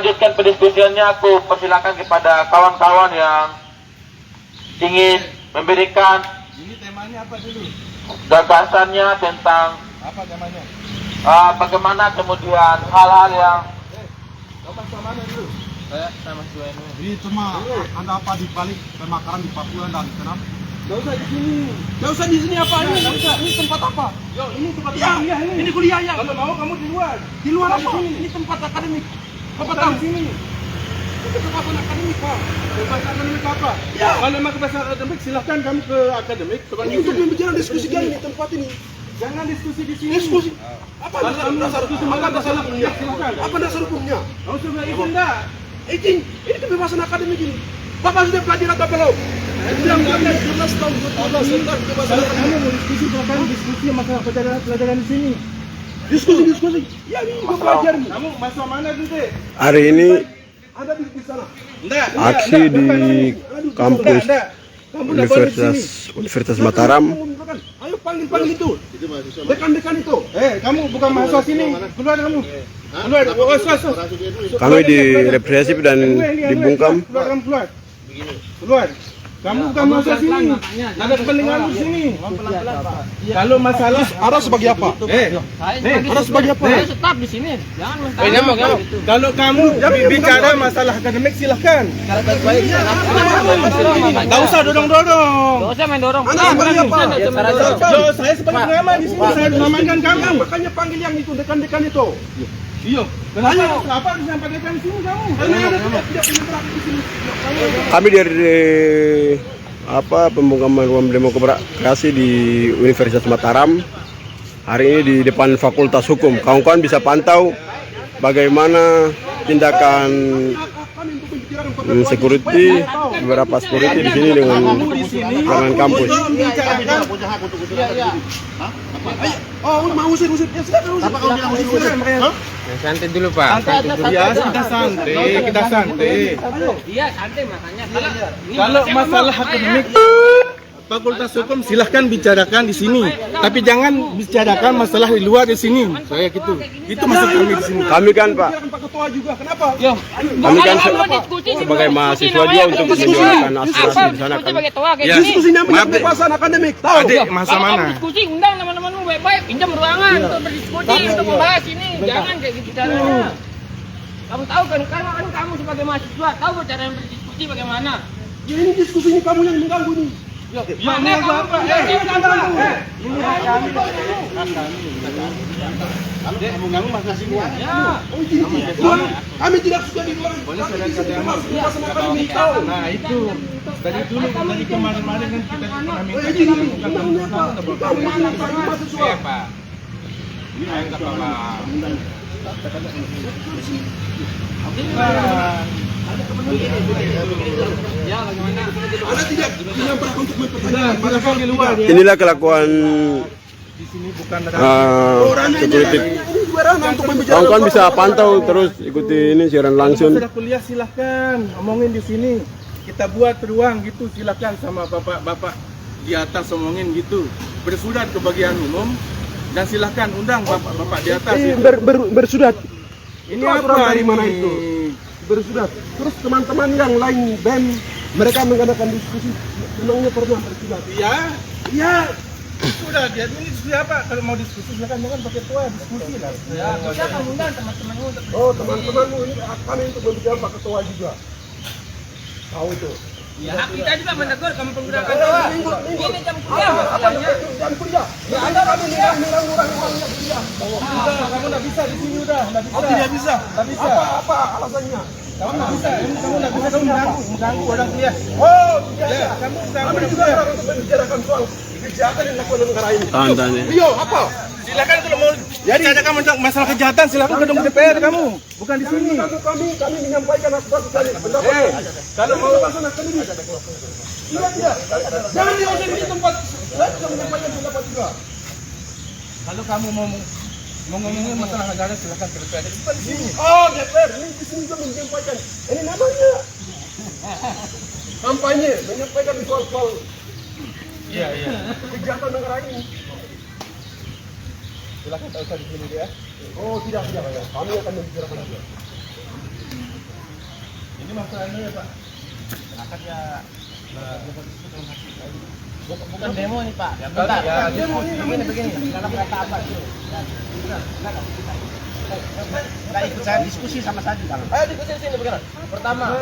melanjutkan pendiskusiannya, aku persilakan kepada kawan-kawan yang ingin memberikan Ini temanya apa dulu? gagasannya tentang Apa temanya? bagaimana kemudian hal-hal yang Kapan mana dulu? Sama Suenu. Ini cuma ada apa di balik pemakaran di Papua dan kenapa? Gak usah di sini. Gak usah di sini apa ini? Gak usah. Ini tempat apa? Yo, ini tempat kuliah ini. Ini kuliah ya. Kalau mau kamu di luar. Di luar apa? Ini tempat akademik. Bapak tahu sini. Itu tempat akademik Pak. Tempat akademik apa? Ya. Kalau memang ke akademik silahkan kamu ke akademik. Ini untuk pembicaraan diskusi kali ini tempat ini. Jangan diskusi di sini. Diskusi. Apa dasar hukumnya? Apa dasar hukumnya? Kamu sudah izin enggak? Izin. Ini kebebasan akademik ini. Bapak sudah pelajar atau belum? Yang 12 tahun, 12 tentang kebebasan akademik. Kamu mau diskusi berapa diskusi masalah pelajaran di sini? Diskusi. Ya ini gue pelajar. Kamu masuk mana dulu? Hari ini Ada di sana. aksi di kampus Universitas Mataram. Ayo panggil itu. Dekan itu. Kamu bukan mahasiswa sini. Keluar kamu. Keluar. Kami direpresif dan dibungkam. Keluar. Kamu bukan mahasiswa sini. Ada kepentingan di sini. Kalau masalah ada sebagai apa? Ada sebagai apa? Saya tetap di sini. Jangan mentang. Kalau kamu bicara masalah akademik silahkan. Gak usah dorong-dorong. Gak usah main dorong. Anda sebagai apa? Saya sebagai pengamat di sini. Saya mengamankan kamu. Makanya panggil yang itu dekan-dekan itu. Iya. Kenapa harus sampaikan di sini kamu? Karena ada tidak punya di sini. Kami dari pembungkaman ruang demokrasi di Universitas Mataram. Hari ini di depan Fakultas Hukum. Kawan-kawan bisa pantau bagaimana tindakan security, beberapa security di sini dengan kampus. Oh, mau usir. Ya, silakan usir. Apa kau bilang usir? Santai dulu Pak. Ya, kita santai. Iya santai makanya. Kalau masalah akademik Fakultas Hukum silahkan bicarakan di sini, tapi jangan bicarakan masalah di luar di sini. Saya gitu. Itu maksud kami di sini. Kami kan Pak, Pak Ketua juga. Kenapa? kami kan sebagai mahasiswa juga untuk menjalankan aspirasi di sana kan. Diskusinya kebebasan akademik. Tahu? Adik, masa mana? Diskusi undang teman-temanmu baik-baik, pinjam ruangan untuk berdiskusi, untuk membahas ini. Jangan kayak gitu caranya. Kamu tahu kan kamu sebagai mahasiswa tahu cara berdiskusi bagaimana? Ya, ini diskusi ini kamu yang mengganggu nih. Ya, kamu apa? Kamu ganggu masalah sini ya? Ya. Kami tidak suka di luar. Kebebasan akademik. Nah itu dari dulu dari kemarin-kemarin kan kita pernah minta Pak. Ya, bagaimana? Anda tidak punya berhak untuk mempertanyakan di luar. Inilah kelakuan Di sini bukan security. Kawan-kawan bisa pantau terus ikuti ini siaran langsung. Sudah kuliah silahkan omongin di sini. Kita buat ruang gitu silahkan sama bapak-bapak di atas omongin gitu. Bersurat ke bagian umum dan silahkan undang bapak-bapak di atas. Bersurat. Ini apa dari mana itu? Bersurat. Terus teman-teman yang lain BEM mereka mengadakan diskusi. Memangnya pernah bersurat? Iya. Sudah dia ini diskusi apa? Kalau mau diskusi silakan pakai ketua diskusi lah. Ya, kita akan undang teman-temanmu untuk Teman-temanmu ini kami untuk berbicara Pak Ketua juga. Tahu itu. ya, hak kita juga menegur kamu menggunakan ketua. Ini jam kuliah masalahnya. Jam kuliah. Ya Anda kami orang-orangnya kuliah. Kamu enggak bisa di sini udah, enggak bisa. Tidak bisa. Enggak bisa. Apa alasannya? Kamu enggak bisa. Kamu enggak bisa mengganggu orang kuliah. Oh, tidak. Kami juga harus membicarakan soal kejahatan yang dilakukan negara ini. Tahan ya. Rio, apa? Silakan kalau mau bicarakan masalah kejahatan silakan ke gedung DPR kamu, bukan di sini. Kami menyampaikan aspirasi kami. Kalau mau masalah kami tidak. Jangan diusir di tempat. Saya bisa menyampaikan pendapat juga. Kalau kamu mau ngomongin masalah negara silakan ke DPR. Bukan di sini. Oh, DPR ini di sini juga menyampaikan. Ini namanya kampanye, menyampaikan soal kejahatan negara ini. Silakan tak usah di sini ya. Oh tidak. Kami akan membicarakan juga. Bukan demo nih Pak. Bentar. Begini. Dalam kata apa itu? Kita ikut saya diskusi sama Sadi. Ayo diskusi sini begini. Pertama,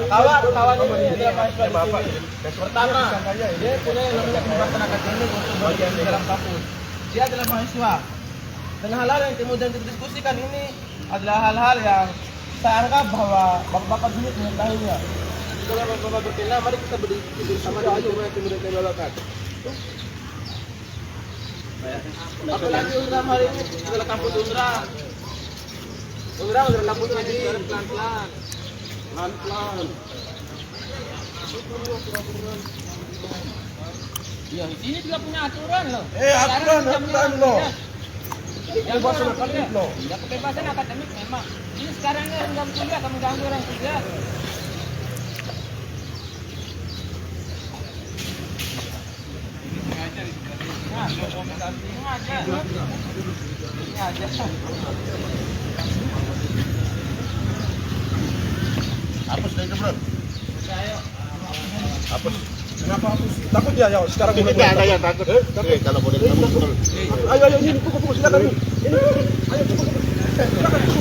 kawan ini adalah mahasiswa di sini. Pertama, dia punya yang namanya pembahasan akademik untuk bagian di dalam kampus. Dia adalah mahasiswa. Dan hal-hal yang kemudian didiskusikan ini adalah hal-hal yang saya anggap bahwa bapak-bapak dulu mengetahuinya. Kalau bapak berkenan, mari kita berdiskusi bersama dengan apa yang kemudian kita lakukan. Apalagi Unra hari ini adalah kampus Unra. Unra kampus lagi pelan-pelan. Ya, di sini juga punya aturan loh. Aturan loh. Yang kebebasan akademik loh. Ya kebebasan akademik memang. Ini sekarang ini orang kuliah akan mengganggu orang kuliah. Hapus dari itu, bro. Hapus. Kenapa hapus? Takut ya, ya. Sekarang boleh. Ada yang takut. Kalau boleh takut. Ayo, ini pukul silakan ini. Ayo, pukul.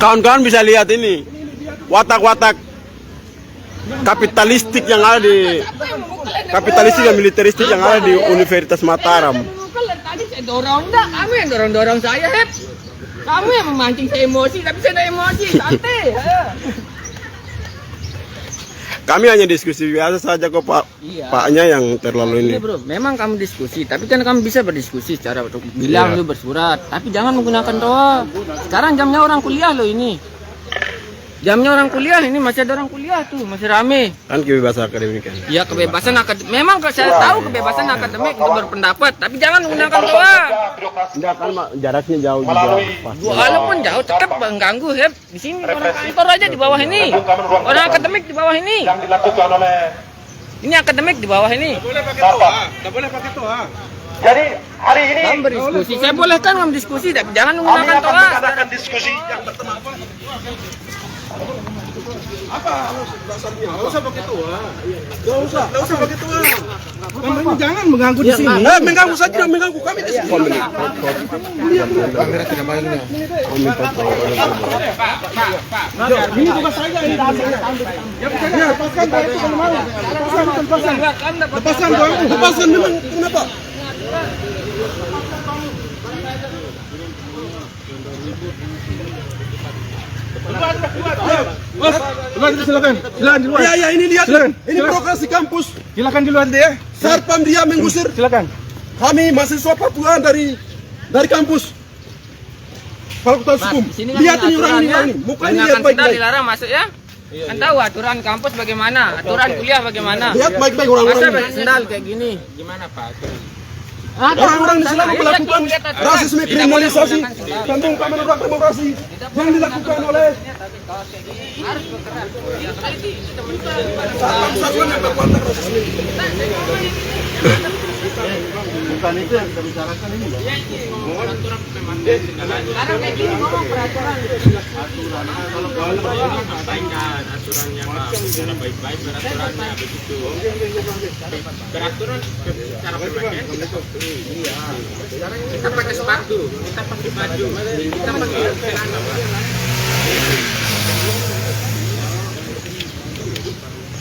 Kawan-kawan bisa lihat ini watak-watak kapitalistik yang ada di kapitalistik dan militeristik yang ada di Universitas Mataram. Tadi saya dorong enggak, kamu yang dorong-dorong saya, Hep. Kamu yang memancing saya emosi, tapi saya tidak emosi, santai. Kami hanya diskusi biasa saja kok Pak. Iya. Paknya yang terlalu ini. Iya, Bro. Memang kamu diskusi, tapi kan kamu bisa berdiskusi secara bilang Iya. lu bersurat, tapi jangan menggunakan doa. Sekarang jamnya orang kuliah loh ini. Jamnya orang kuliah ini, masih ada orang kuliah tuh, masih rame. Kan kebebasan akademik kan. Ya kebebasan akademik. Memang saya tahu kebebasan akademik untuk berpendapat, tapi jangan menggunakan doa. Enggak kan jaraknya jauh juga. Walaupun jauh tetap mengganggu, Hep. Di sini orang kantor aja di bawah ini. Orang akademik di bawah ini. yang dilakukan oleh. Ini akademik di bawah ini. Enggak boleh pakai toa. Jadi hari ini Kamu berdiskusi. Saya bolehkan kamu diskusi, tapi jangan kami menggunakan akan doa. mengadakan diskusi yang Apa? Enggak usah pakai toa. Enggak usah pakai toa. Kamu jangan mengganggu di sini. Mengganggu saja, mengganggu kami di sini. Kamera tidak main. Ini tugas saya ini. Ya, lepaskan toa itu kalau mau. Lepaskan toa itu. Lepaskan memang kenapa? Silakan di luar. Ya, ini lihat. Ini birokrasi kampus. Silakan di luar deh. Satpam dia mengusir. Silakan. Kami mahasiswa Papua dari kampus Fakultas Hukum. Lihat ini orang ini. Mukanya lihat baik-baik. Dilarang masuk ya. Kan tahu aturan kampus bagaimana, aturan kuliah bagaimana. Lihat baik-baik orang-orang Masa ini. pakai sendal kayak gini? Gimana Pak? Orang-orang di sini melakukan rasisme, kriminalisasi tentang menolak demokrasi yang dilakukan oleh satuan yang berkuasa rasisme. Bukan itu yang kita bicarakan ini. Sekarang kayak gini ngomong peraturan. Kalau sampaikan aturannya Pak, secara baik-baik beraturannya begitu. Beraturan secara berbagai kita pakai sepatu, kita pakai baju, kita pakai celana.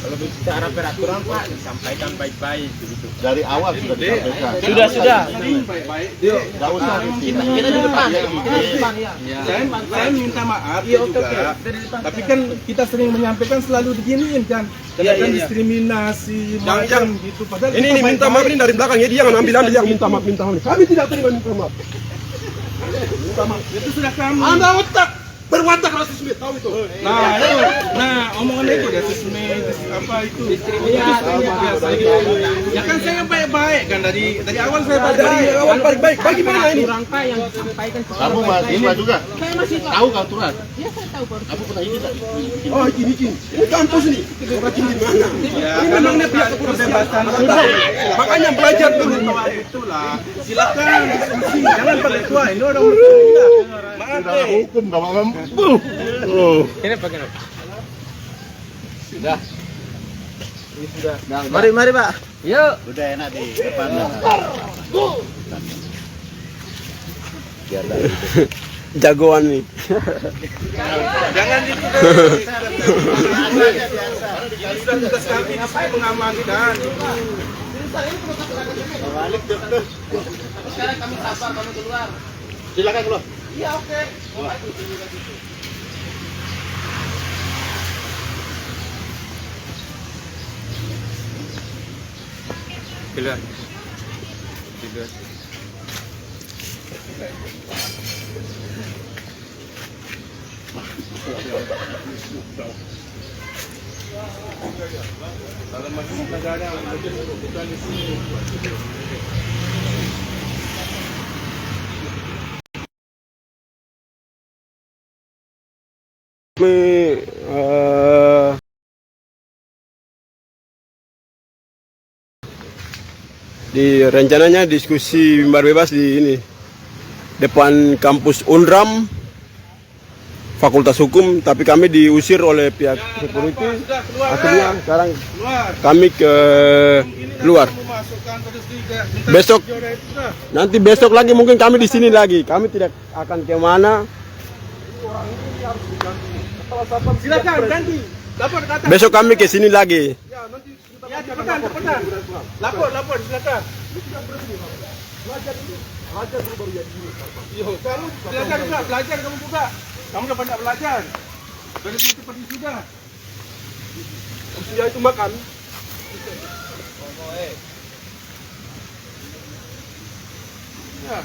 Kalau bicara peraturan Pak, disampaikan baik-baik begitu. Dari awal sudah disampaikan. Sudah. Enggak usah Kita di depan. Kita di depan ya. Saya minta maaf juga. Tapi kan kita sering menyampaikan selalu diginiin kan. Kan diskriminasi macam gitu. Padahal ini minta maaf ini dari belakang ya, dia yang ambil yang minta maaf. Kami tidak terima minta maaf. Minta maaf. Itu sudah kamu. Anda berwatak rasisme, tahu itu. Nah, omongan itu rasisme apa itu? Diskriminasi. Ya kan saya baik-baik kan dari awal saya baik-baik. Bagaimana ini? Orang Pak yang sampaikan. Kamu mahasiswa juga? Saya masih Tahu aturan? Ya saya tahu Pak. Kamu pernah ini tak? Oh, ini kampus nih. Orang ini di mana? Ini memangnya pihak kebebasan. Makanya belajar dulu. Itulah. Silakan diskusi. Jangan pakai tua. Ini orang berkuliah. Maaf Dalam hukum kamu Ini bagaimana? Mari, mari Pak. Yuk. Udah enak di depan. Jagoan nih. Jangan itu deh. Ini sudah tugas kami di sini mengamankan. Sekarang kami sabar, kami keluar. Silakan keluar. Iya, oke. Keluar. Keluar. Kalau masih negara bukan di sini. Di rencananya diskusi mimbar bebas di ini depan kampus Unram Fakultas Hukum, tapi kami diusir oleh pihak security. Akhirnya sekarang kami ke luar. Besok, nanti besok lagi mungkin kami di sini lagi. Kami tidak akan kemana. Silakan ganti. Lapor ke atas. Besok kami ke sini lagi. Ya, cepetan. Lapor, silakan. Yo, kamu belajar juga, kamu juga. Kamu udah banyak belajar. Dari situ pergi sudah. Usia itu makan. Ya.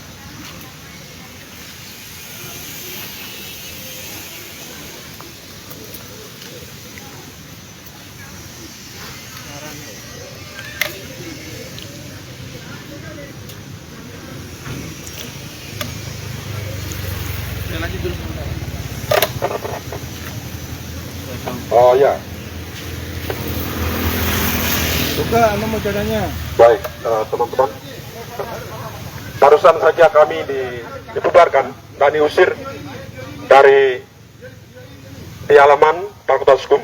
Oh ya, Buka nomor jalannya. baik teman-teman. Barusan saja kami dibubarkan dan diusir dari di halaman Fakultas Hukum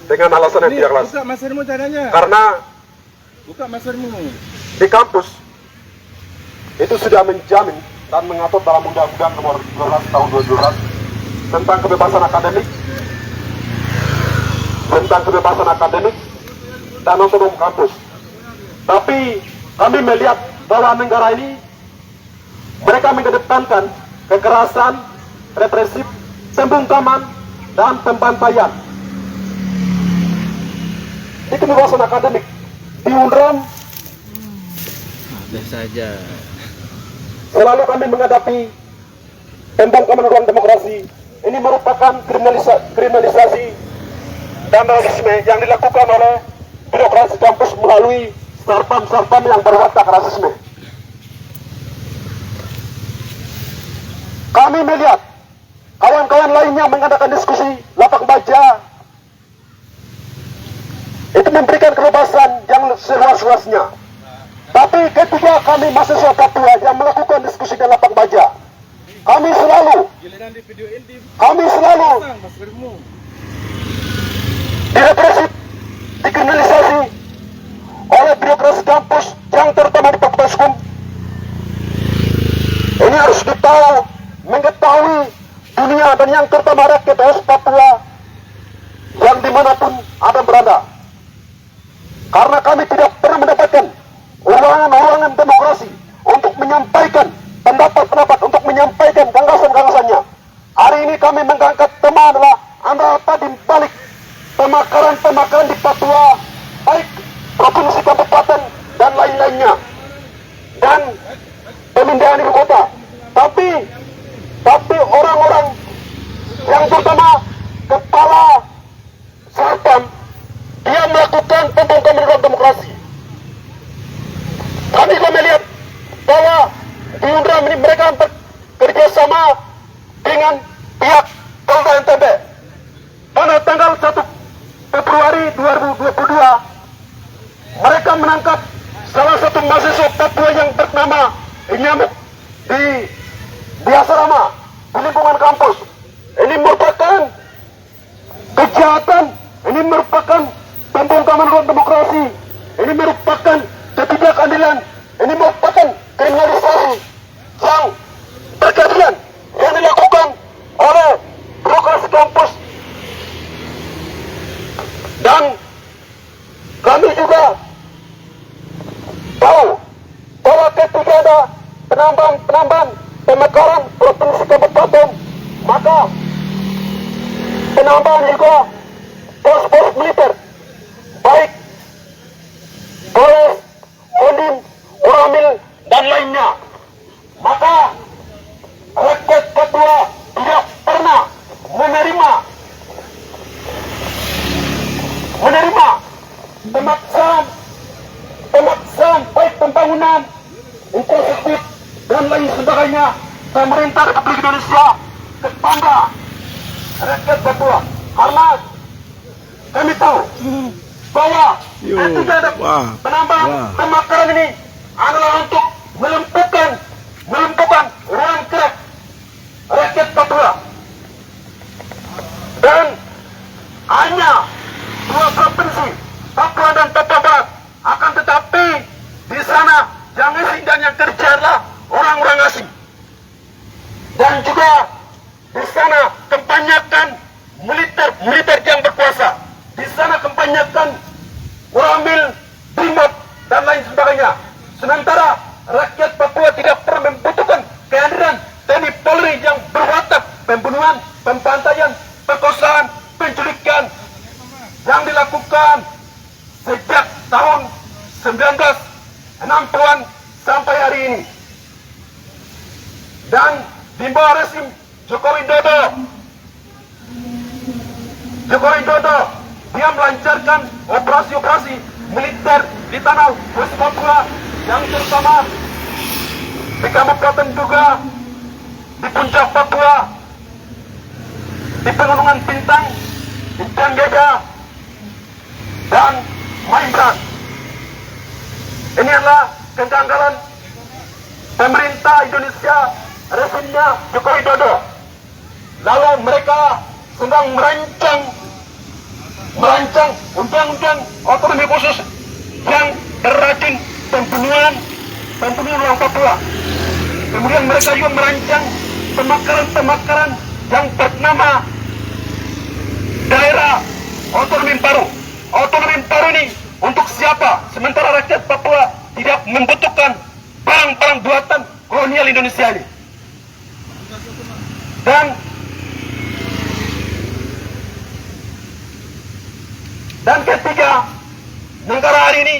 dengan alasan yang tidak jelas. Buka masermu jalannya. Karena Buka masermu. di kampus itu sudah menjamin dan mengatur dalam Undang-Undang Nomor 12 Tahun 2012 tentang kebebasan akademik dan otonom kampus. Tapi kami melihat bahwa negara ini mereka mengedepankan kekerasan, represif, pembungkaman, dan pembantaian. Di kebebasan akademik di Unram Ada saja. selalu kami menghadapi pembungkaman ruang demokrasi. Ini merupakan kriminalisasi dan rasisme yang dilakukan oleh birokrasi kampus melalui sarpam yang berwatak rasisme. Kami melihat kawan-kawan lainnya mengadakan diskusi lapak baja. Itu memberikan kebebasan yang seluas-luasnya. Tapi ketika kami mahasiswa Papua yang melakukan diskusi di lapak baja, kami selalu direpresif, dikriminalisasi oleh birokrasi kampus yang terutama di Fakultas Hukum. Ini harus mengetahui dunia dan yang terutama rakyat Papua yang dimanapun ada berada. Karena kami tidak pernah mendapatkan ruangan demokrasi untuk menyampaikan pendapat, untuk menyampaikan gagasan-gagasannya. Hari ini kami mengangkat tema adalah apa di balik pemakaran di Papua, baik provinsi, kabupaten, dan lain-lainnya, dan pemindahan ibu kota. Tapi orang-orang yang pertama kepala Sarpam, dia melakukan pembungkaman demokrasi. Kami melihat bahwa di Unram ini mereka bekerja sama dengan pihak Polda NTB. Pada tanggal 1 Februari 2022, mereka menangkap salah satu mahasiswa Papua yang bernama Inyamit di asrama di lingkungan kampus. Ini merupakan kejahatan, ini merupakan pembungkaman ruang demokrasi, ini merupakan ketidakadilan, ini merupakan kriminalisasi yang berkeadilan yang dilakukan oleh birokrasi kampus. Dan kami juga tahu bahwa ketika ada penambahan pemekaran provinsi kabupaten, maka penambahan juga pos-pos militer, baik Polres, Kodim, Koramil, dan lainnya. Maka rakyat Papua tidak pernah menerima pemaksaan baik pembangunan, infrastruktur, dan lain sebagainya pemerintah Republik Indonesia kepada rakyat Papua. Karena kami tahu bahwa ketika ada penambahan pemekaran ini adalah untuk melumpuhkan ruang gerak rakyat Papua. Dan hanya dua provinsi, Papua dan Papua Barat, akan tetapi di sana yang asing dan yang kerja adalah orang-orang asing. Dan juga di sana kebanyakan militer yang berkuasa. Di sana kebanyakan Koramil, Brimob, dan lain sebagainya. Sementara rakyat Papua tidak pernah membutuhkan kehadiran TNI Polri yang berwatak pembunuhan, pembantaian, perkosaan, penculikan yang dilakukan sejak tahun 1960-an sampai hari ini. Dan di bawah rezim Joko Widodo, dia melancarkan operasi-operasi militer di tanah West Papua, yang terutama di Kabupaten Duga, di Puncak Papua, di Pegunungan Bintang, di Tanggega, dan Mainkan. Ini adalah kegagalan pemerintah Indonesia, rezimnya Joko Widodo. Lalu mereka sedang merancang undang-undang otonomi khusus yang berracun pembunuhan orang Papua. Kemudian mereka juga merancang pemakaran yang bernama daerah otonomi baru. Otonomi baru ini untuk siapa? Sementara rakyat Papua tidak membutuhkan barang-barang buatan kolonial Indonesia ini. Dan ketiga, negara hari ini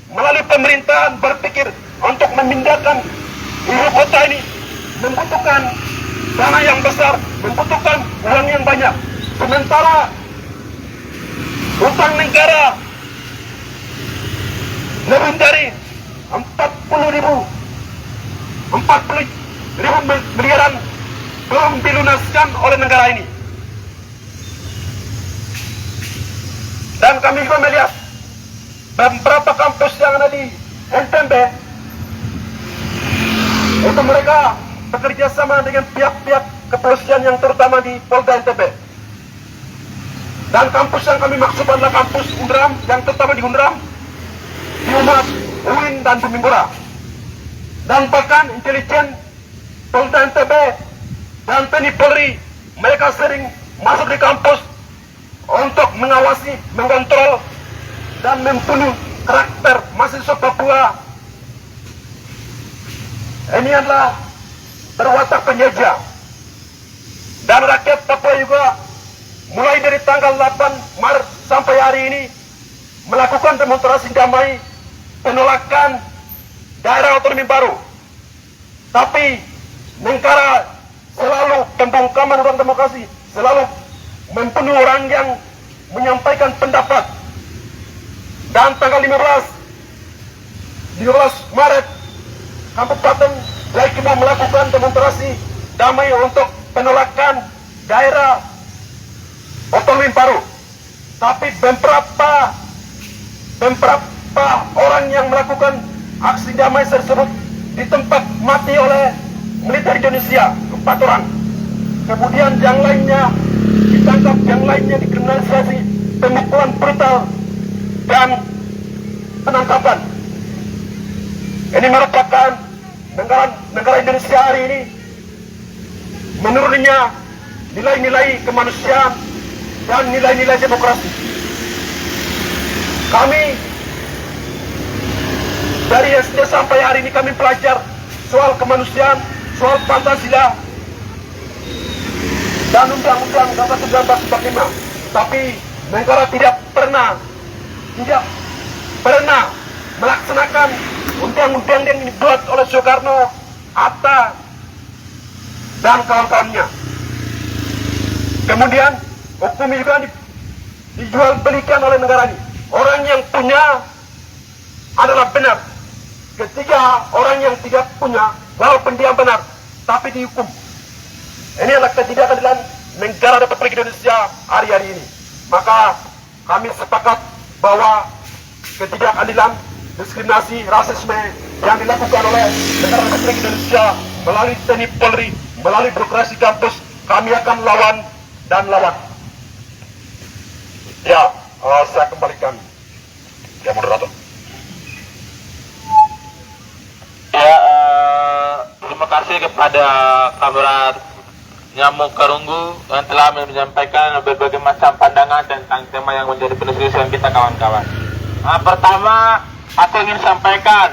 melalui pemerintahan berpikir untuk memindahkan ibu kota ini membutuhkan dana yang besar, membutuhkan uang yang banyak. Sementara utang negara lebih dari 40 ribu miliaran belum dilunaskan oleh negara ini. Dan kami juga melihat beberapa kampus yang ada di NTB itu mereka bekerja sama dengan pihak-pihak kepolisian yang terutama di Polda NTB. Dan kampus yang kami maksud adalah kampus Undram, yang terutama di Undram, di Umas, UIN, dan Bumimbura. Dan bahkan intelijen Polda NTB dan TNI Polri, mereka sering masuk di kampus untuk mengawasi, mengontrol, dan membunuh karakter mahasiswa Papua. Ini adalah berwatak penjajah. Dan rakyat Papua juga mulai dari tanggal 8 Maret sampai hari ini melakukan demonstrasi damai penolakan daerah otonomi baru. Tapi negara selalu pembungkaman ruang demokrasi, selalu membunuh orang yang menyampaikan pendapat. Dan tanggal 15 Maret Kabupaten Jaikima melakukan demonstrasi damai untuk penolakan daerah otonomi baru. Tapi beberapa orang yang melakukan aksi damai tersebut ditembak mati oleh militer Indonesia, 4 orang. Kemudian yang lainnya ditangkap, yang lainnya dikriminalisasi, pemukulan brutal, dan penangkapan. Ini merupakan negara Indonesia hari ini menurunnya nilai-nilai kemanusiaan dan nilai-nilai demokrasi. Kami dari SD sampai hari ini kami belajar soal kemanusiaan, soal Pancasila dan Undang-Undang Dasar 1945. Tapi negara tidak pernah melaksanakan undang-undang yang dibuat oleh Soekarno, Hatta, dan kawan-kawannya. Kemudian hukum juga dijual belikan oleh negara ini. Orang yang punya adalah benar. Ketika orang yang tidak punya, walaupun dia benar, tapi dihukum. Ini adalah ketidakadilan negara Republik Indonesia hari-hari ini. Maka kami sepakat bahwa ketidakadilan, diskriminasi, rasisme yang dilakukan oleh negara Republik Indonesia melalui TNI Polri, melalui birokrasi kampus, kami akan lawan dan lawan. Ya, saya kembalikan ya moderator. Ya, terima kasih kepada Kamerat Nyamuk Karunggu yang telah menyampaikan berbagai macam pandangan tentang tema yang menjadi pendiskusian kita, kawan-kawan. Pertama, aku ingin sampaikan,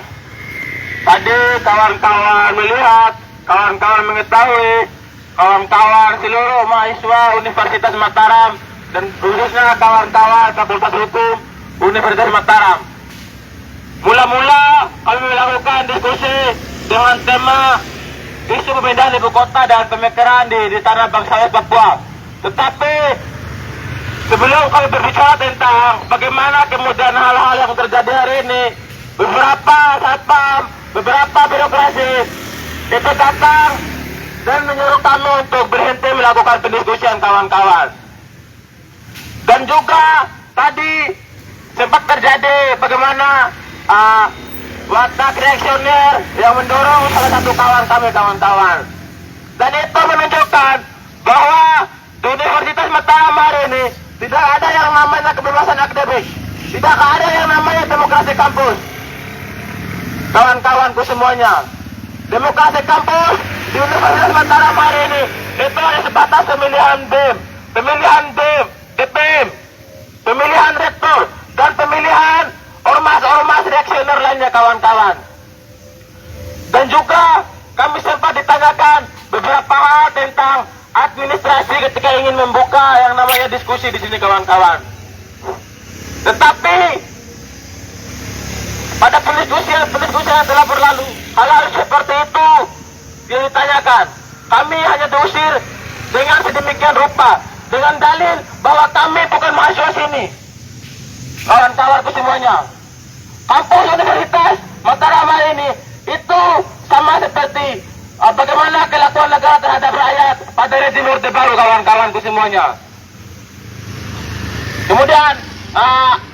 tadi kawan-kawan melihat, kawan-kawan mengetahui, kawan-kawan seluruh mahasiswa Universitas Mataram dan khususnya kawan-kawan Fakultas Hukum Universitas Mataram. Mula-mula kami melakukan diskusi dengan tema isu pemindahan ibu kota dan pemekaran di tanah bangsa Papua. Tetapi sebelum kami berbicara tentang bagaimana kemudian hal-hal yang terjadi hari ini, beberapa satpam, beberapa birokrasi itu datang dan menyuruh kami untuk berhenti melakukan pendiskusian, kawan-kawan. Dan juga tadi sempat terjadi bagaimana watak reaksioner yang mendorong salah satu kawan kami, kawan-kawan. Dan itu menunjukkan bahwa di Universitas Mataram hari ini tidak ada yang namanya kebebasan akademik, tidak ada yang namanya demokrasi kampus, kawan-kawanku semuanya. Demokrasi kampus di Universitas Mataram hari ini itu hanya sebatas pemilihan BEM, DPM, pemilihan rektor, dan pemilihan ormas-ormas reaksioner lainnya, kawan-kawan. Dan juga kami sempat ditanyakan beberapa hal tentang administrasi ketika ingin membuka yang namanya diskusi di sini, kawan-kawan. Tetapi pada pendiskusian yang telah berlalu, hal-hal seperti itu yang ditanyakan. Kami hanya diusir dengan sedemikian rupa, dengan dalil bahwa kami bukan mahasiswa sini, kawan-kawanku semuanya. Kampus Universitas Mataram ini itu sama seperti bagaimana kelakuan negara terhadap rakyat pada rezim Orde Baru, kawan-kawanku semuanya. Kemudian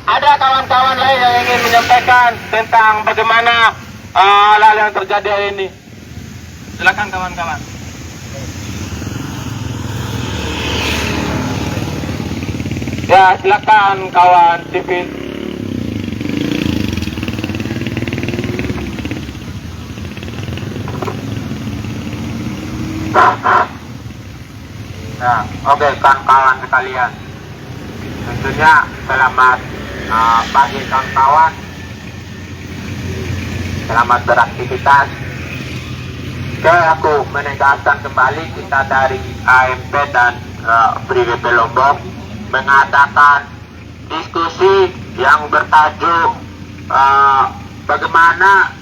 ada kawan-kawan lain yang ingin menyampaikan tentang bagaimana hal-hal yang terjadi hari ini. Silakan, kawan-kawan. Ya, silakan kawan TV. Nah, oke, kawan-kawan sekalian. Tentunya selamat pagi kawan-kawan. Selamat beraktivitas. Oke, aku menegaskan kembali kita dari AMP dan PRIWP Lombok mengadakan diskusi yang bertajuk bagaimana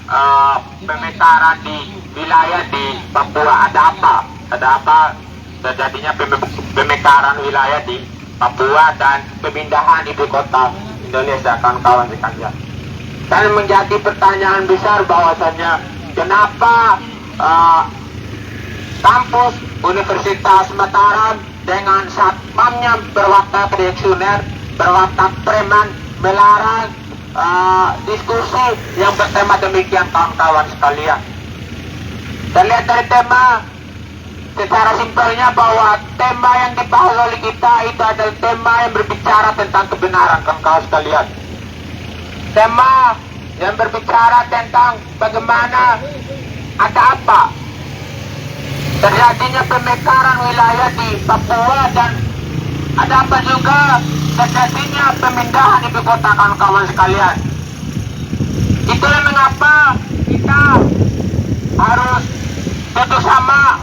pemekaran di wilayah di Papua. Ada apa terjadinya pemekaran wilayah di Papua dan pemindahan ibu kota Indonesia, kawan-kawan sekalian. Dan menjadi pertanyaan besar bahwasannya kenapa kampus Universitas Mataram dengan satpamnya berwatak reaksioner, berwatak preman, melarang diskusi yang bertema demikian, kawan-kawan sekalian. Dan lihat dari tema secara simpelnya bahwa tema yang dibahas oleh kita itu adalah tema yang berbicara tentang kebenaran, kawan-kawan sekalian. Tema yang berbicara tentang bagaimana ada apa terjadinya pemekaran wilayah di Papua dan ada apa juga terjadinya pemindahan ibu kota, kawan-kawan sekalian. Itulah mengapa kita harus duduk sama,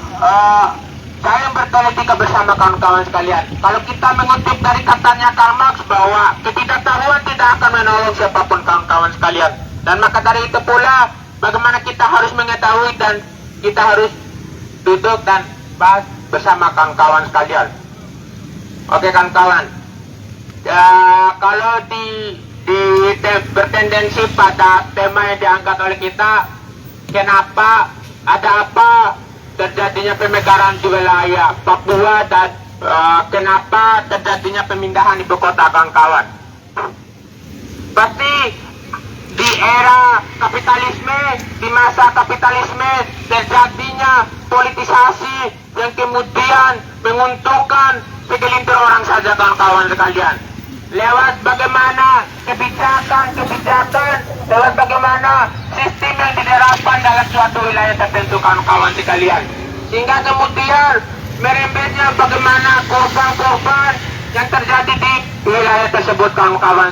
saya yang berpolitika bersama kawan-kawan sekalian. Kalau kita mengutip dari katanya Karl Marx bahwa ketidaktahuan tidak akan menolong siapapun, kawan-kawan sekalian. Dan maka dari itu pula bagaimana kita harus mengetahui dan kita harus duduk dan bahas bersama kawan-kawan sekalian. Oke kawan-kawan, ya, kalau bertendensi pada tema yang diangkat oleh kita, kenapa, ada apa terjadinya pemekaran di wilayah Papua dan kenapa terjadinya pemindahan ibu kota, kawan-kawan. Pasti di era kapitalisme, di masa kapitalisme terjadinya politisasi yang kemudian menguntungkan segelintir orang saja, kawan-kawan sekalian. Lewat bagaimana kebijakan, lewat bagaimana sistem yang diterapkan dalam suatu wilayah tertentu, kawan-kawan sekalian. Sehingga kemudian merembetnya bagaimana korban-korban yang terjadi di wilayah tersebut, kawan-kawan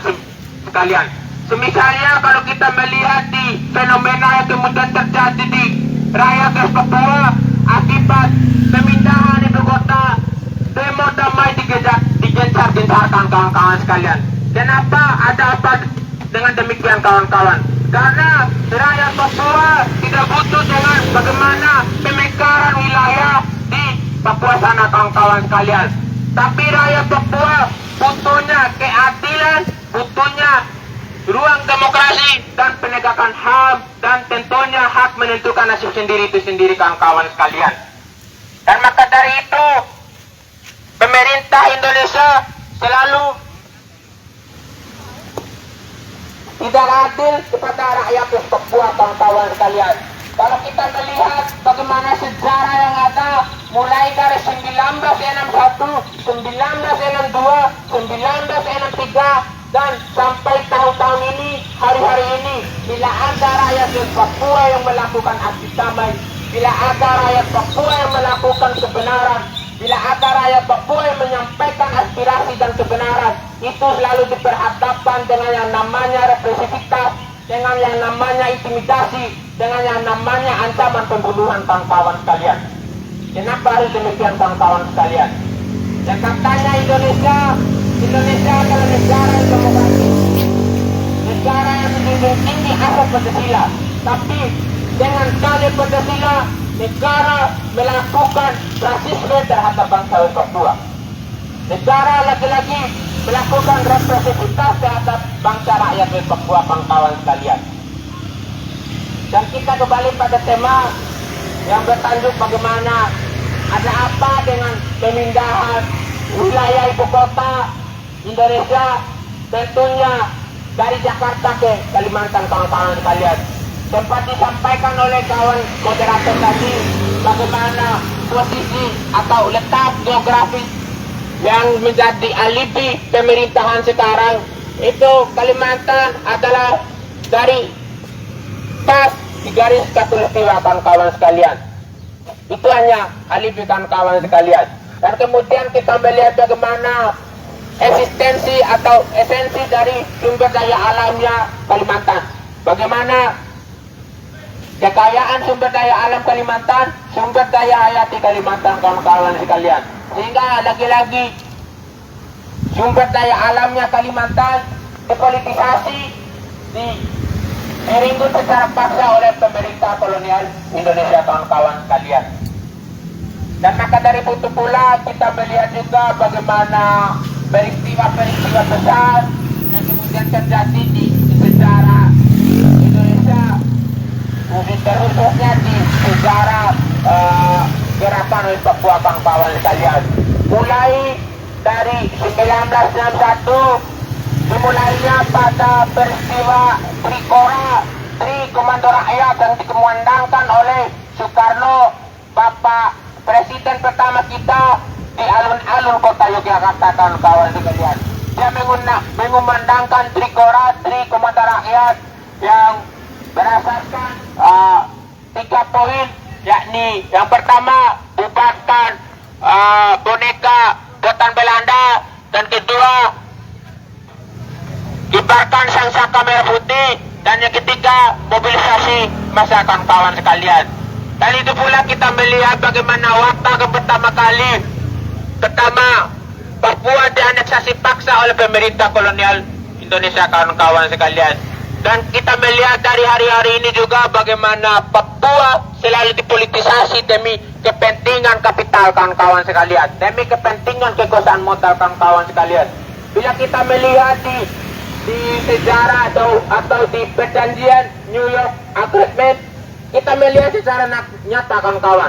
sekalian. Semisalnya kalau kita melihat di fenomena yang kemudian terjadi di rakyat Papua akibat pemindahan ibu kota, demo damai digencar-gencarkan, kawan-kawan sekalian. Kenapa, ada apa dengan demikian, kawan-kawan? Karena rakyat Papua tidak butuh dengan bagaimana pemekaran wilayah di Papua sana, kawan-kawan sekalian. Tapi rakyat Papua butuhnya keadilan, butuhnya ruang demokrasi dan penegakan HAM, dan tentunya hak menentukan nasib sendiri itu sendiri, kawan-kawan sekalian. Dan maka dari itu pemerintah Indonesia selalu tidak adil kepada rakyat Papua, kawan-kawan sekalian. Kalau kita melihat bagaimana sejarah yang ada mulai dari 1961, 1962, 1963 dan sampai tahun-tahun ini, hari-hari ini, bila ada rakyat Papua yang melakukan aksi damai, bila ada rakyat Papua yang melakukan kebenaran, bila ada rakyat Papua yang menyampaikan aspirasi dan kebenaran, itu selalu diperhadapkan dengan yang namanya represivitas, dengan yang namanya intimidasi, dengan yang namanya ancaman pembunuhan, kawan-kawan sekalian. Kenapa harus demikian, kawan-kawan sekalian? Dan katanya Indonesia adalah negara yang demokratis, negara yang menjunjung tinggi asas Pancasila. Tapi dengan dalih Pancasila, negara melakukan rasisme terhadap bangsa Papua. Negara lagi-lagi melakukan represivitas terhadap bangsa rakyat Papua, kawan-kawan sekalian. Dan kita kembali pada tema yang bertajuk bagaimana ada apa dengan pemindahan wilayah ibu kota Indonesia, tentunya dari Jakarta ke Kalimantan, kawan-kawan sekalian. Sempat disampaikan oleh kawan moderator tadi bagaimana posisi atau letak geografis yang menjadi alibi pemerintahan sekarang. Itu Kalimantan adalah dari pas di garis khatulistiwa, kawan-kawan sekalian. Itu hanya alibi, kawan-kawan sekalian. Dan kemudian kita melihat bagaimana eksistensi atau esensi dari sumber daya alamnya Kalimantan. Bagaimana kekayaan sumber daya alam Kalimantan, sumber daya hayati Kalimantan, kawan-kawan sekalian. Sehingga lagi-lagi sumber daya alamnya Kalimantan dipolitisasi, diringgut secara paksa oleh pemerintah kolonial Indonesia, kawan-kawan sekalian. Dan maka dari itu pula kita melihat juga bagaimana peristiwa-peristiwa besar yang kemudian terjadi di sejarah Indonesia, khususnya di sejarah gerakan Papua, kawan-kawan sekalian. Mulai dari 1961, dimulainya pada peristiwa Tri Komando Rakyat yang dikumandangkan oleh Soekarno, Bapak presiden pertama kita di alun-alun kota Yogyakarta, kawan-kawan sekalian. Dia mengumandangkan Trikora, Tri Komando Rakyat, yang berdasarkan 3 poin, yakni yang pertama bubarkan boneka buatan Belanda, dan kedua kibarkan sangsaka merah putih, dan yang ketiga mobilisasi masyarakat, kawan sekalian. Dan itu pula kita melihat bagaimana waktu pertama kali Papua dianeksasi paksa oleh pemerintah kolonial Indonesia, kawan-kawan sekalian. Dan kita melihat dari hari-hari ini juga bagaimana Papua selalu dipolitisasi demi kepentingan kapital, kawan-kawan sekalian, demi kepentingan kekuasaan modal, kawan-kawan sekalian. Bila kita melihat di sejarah atau di perjanjian New York Agreement, kita melihat secara nyata, kawan-kawan,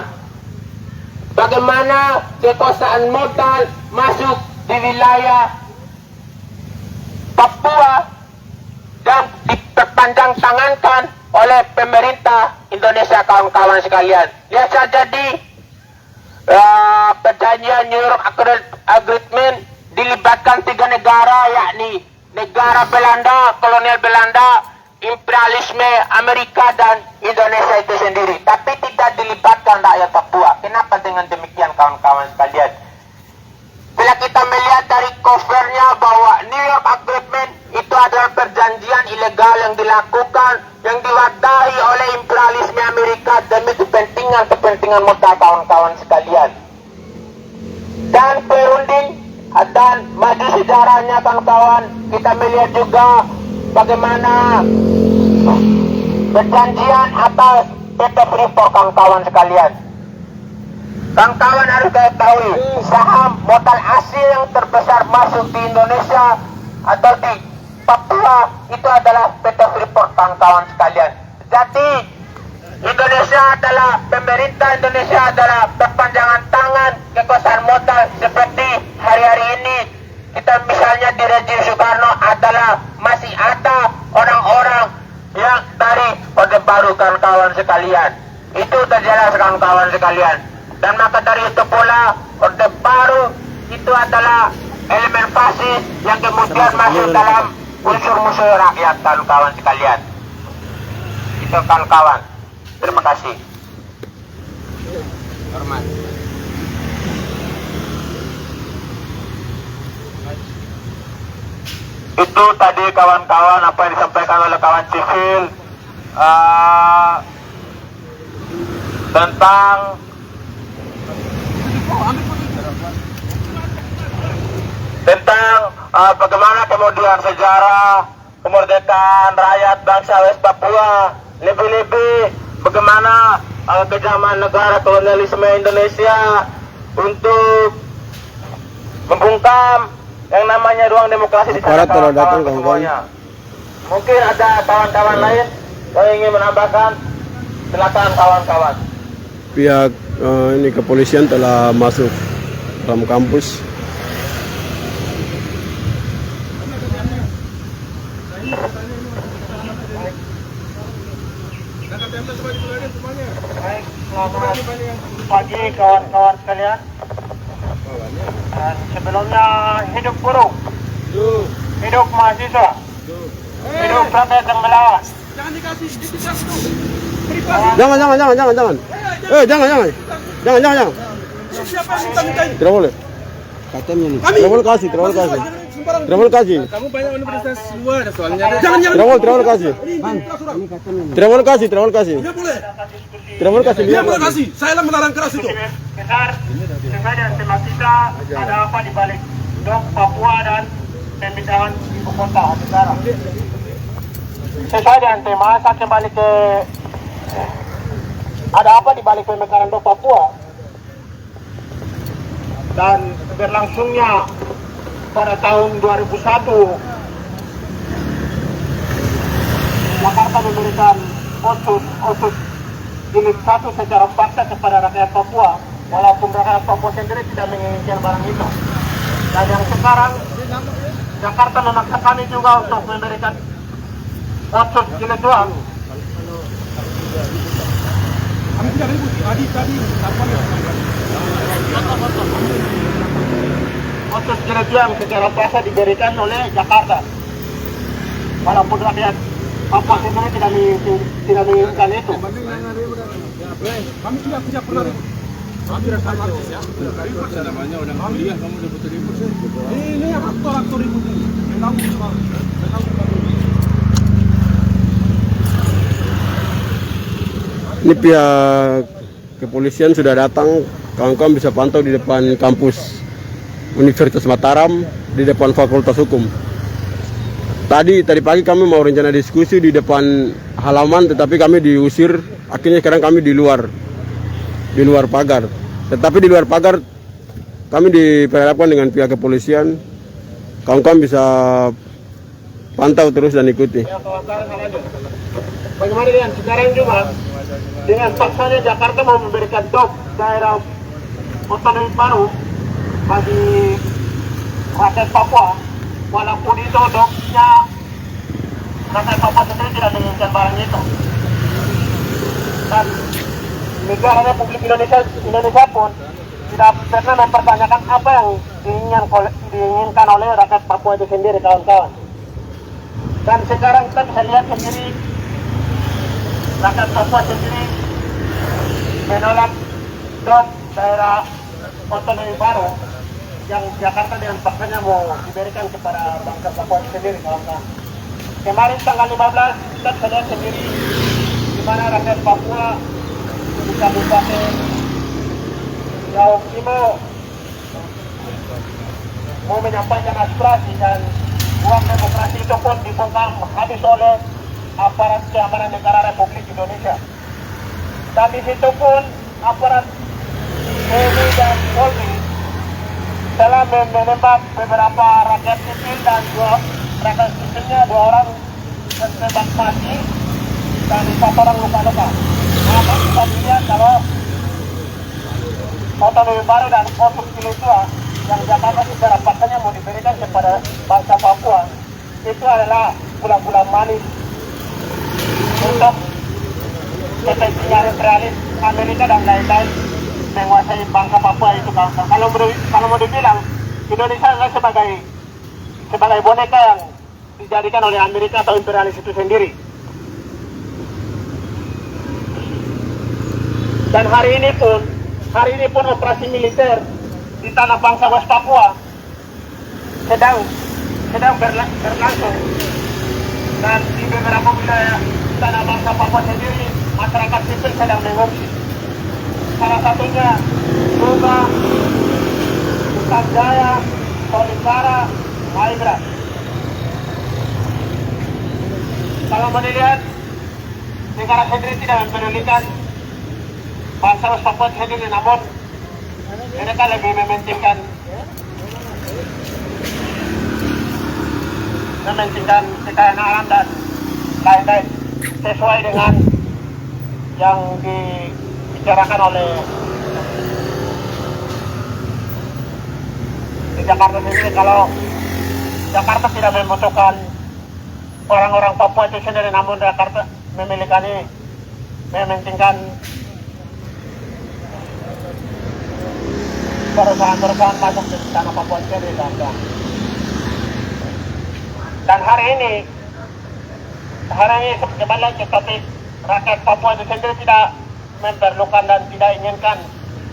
bagaimana kekuasaan modal masuk di wilayah Papua dan diperpanjang tangankan oleh pemerintah Indonesia, kawan-kawan sekalian. Lihat saja di perjanjian New York Agreement dilibatkan 3 negara, yakni negara Belanda, kolonial Belanda, imperialisme Amerika, dan Indonesia itu sendiri. Tapi tidak dilibatkan rakyat Papua. Kenapa dengan demikian, kawan-kawan sekalian? Bila kita melihat dari covernya bahwa New York Agreement itu adalah perjanjian ilegal yang dilakukan, yang diwadahi oleh imperialisme Amerika demi kepentingan modal, kawan-kawan sekalian. Dan perunding dan maju sejarahnya, kawan-kawan, kita melihat juga bagaimana perjanjian atas PT Freeport, kawan-kawan sekalian. Kawan-kawan harus ketahui, saham modal asing yang terbesar masuk di Indonesia atau di Papua itu adalah PT Freeport, kawan-kawan sekalian. Jadi Indonesia adalah, pemerintah Indonesia adalah perpanjangan tangan kekuasaan modal. Seperti hari-hari ini kita misalnya di rejim Soekarno adalah masih ada orang-orang yang dari Orde Baru, kawan-kawan sekalian. Itu terjelas, kawan-kawan sekalian. Dan maka dari itu pula Orde Baru itu adalah elemen fasis yang kemudian masuk dalam unsur musuh rakyat, kawan-kawan sekalian. Itu, kawan-kawan. Terima kasih. Hormat. Itu tadi, kawan-kawan, apa yang disampaikan oleh kawan sivil tentang bagaimana kemudian sejarah kemerdekaan rakyat bangsa West Papua, lebih-lebih bagaimana kejaman negara kolonialisme Indonesia untuk membungkam yang namanya ruang demokrasi di sana, kawan-kawan semuanya. Mungkin ada kawan-kawan lain yang ingin menambahkan, silakan, kawan-kawan. Pihak ini kepolisian telah masuk dalam kampus. Baik, selamat pagi, kawan-kawan sekalian. Dan sebelumnya, hidup buruh, hidup mahasiswa, hidup rakyat yang melawan. Jangan dikasih itu. Jangan. Jangan. Siapa yang minta-mintain? Tidak boleh. Tidak boleh kasih. Tidak boleh kasih. Kamu banyak universitas luar soalnya. Jangan. Tidak boleh kasih. Tidak boleh kasih. Dia boleh. Tidak boleh kasih. Dia boleh kasih. Saya melarang keras itu. Besar, sesuai dengan tema kita, ada apa di balik Dok Papua dan pemindahan ibu kota negara. Sesuai dengan tema, saya kembali ke ada apa di balik pemekaran Dok Papua dan berlangsungnya pada tahun 2001 Jakarta memberikan otsus jilid 1 secara paksa kepada rakyat Papua, walaupun rakyat Papua sendiri tidak menginginkan barang itu. Dan yang sekarang Jakarta memaksa kami juga untuk memberikan otsus jilid 2 Kami tidak ribut. Tadi apa ya? Otot kerajuan secara paksa diberikan oleh Jakarta. Walaupun rakyat Papua sendiri tidak menginginkan itu. Kami tidak pernah ribut. Kami tidak sama. Ribut namanya udah kuliah, kamu udah butuh ribut sih. Ini yang aktor ribut ini. Ini pihak kepolisian sudah datang, kawan-kawan bisa pantau di depan kampus Universitas Mataram, di depan Fakultas Hukum. Tadi pagi kami mau rencana diskusi di depan halaman, tetapi kami diusir. Akhirnya sekarang kami di luar pagar. Tetapi di luar pagar kami diperhadapkan dengan pihak kepolisian. Kawan-kawan bisa pantau terus dan ikuti. Bagaimana dengan sekarang juga dengan paksanya Jakarta mau memberikan dok daerah otonomi baru bagi rakyat Papua, walaupun itu doknya rakyat Papua sendiri tidak menginginkan barang itu. Dan negara Republik Indonesia pun tidak pernah mempertanyakan apa yang diinginkan oleh rakyat Papua itu sendiri, kawan-kawan. Dan sekarang kita bisa lihat sendiri rakyat Papua sendiri menolak dok daerah otonomi baru yang Jakarta dengan paksanya mau diberikan kepada bangsa Papua sendiri, kawan-kawan. Kemarin tanggal 15 kita bisa lihat sendiri di mana rakyat Papua di Kabupaten Riau Timur mau menyampaikan aspirasi, dan uang demokrasi itu pun dibungkam habis oleh aparat keamanan negara Republik Indonesia. Dan di situ pun aparat TNI dan Polri telah menembak beberapa rakyat sipil dan rakyat sipilnya 2 orang tertembak mati dan 4 orang luka-luka. Maka kita lihat kalau otonomi baru dan otot tua yang Jakarta secara paksanya mau diberikan kepada bangsa Papua itu adalah bulan-bulan manis untuk kepentingan imperialis Amerika dan lain-lain menguasai bangsa Papua itu, kawan-kawan. Kalau mau dibilang Indonesia adalah sebagai boneka yang dijadikan oleh Amerika atau imperialis itu sendiri. Dan hari ini pun operasi militer di tanah bangsa West Papua sedang berlangsung, dan di beberapa wilayah tanah bangsa Papua sendiri masyarakat sipil sedang mengungsi. Salah satunya Suga, Bukan Jaya, Tolikara, Maibra. Kalau melihat negara sendiri tidak mempedulikan bangsa West Papua sendiri, namun mereka lebih mementingkan kekayaan alam dan lain-lain sesuai dengan yang dibicarakan oleh di Jakarta sendiri. Kalau Jakarta tidak membutuhkan orang-orang Papua itu sendiri, namun Jakarta mementingkan perusahaan-perusahaan masuk di tanah Papua sendiri, kawan-kawan. Dan hari ini kembali lagi ke topik, rakyat Papua itu sendiri tidak memerlukan dan tidak inginkan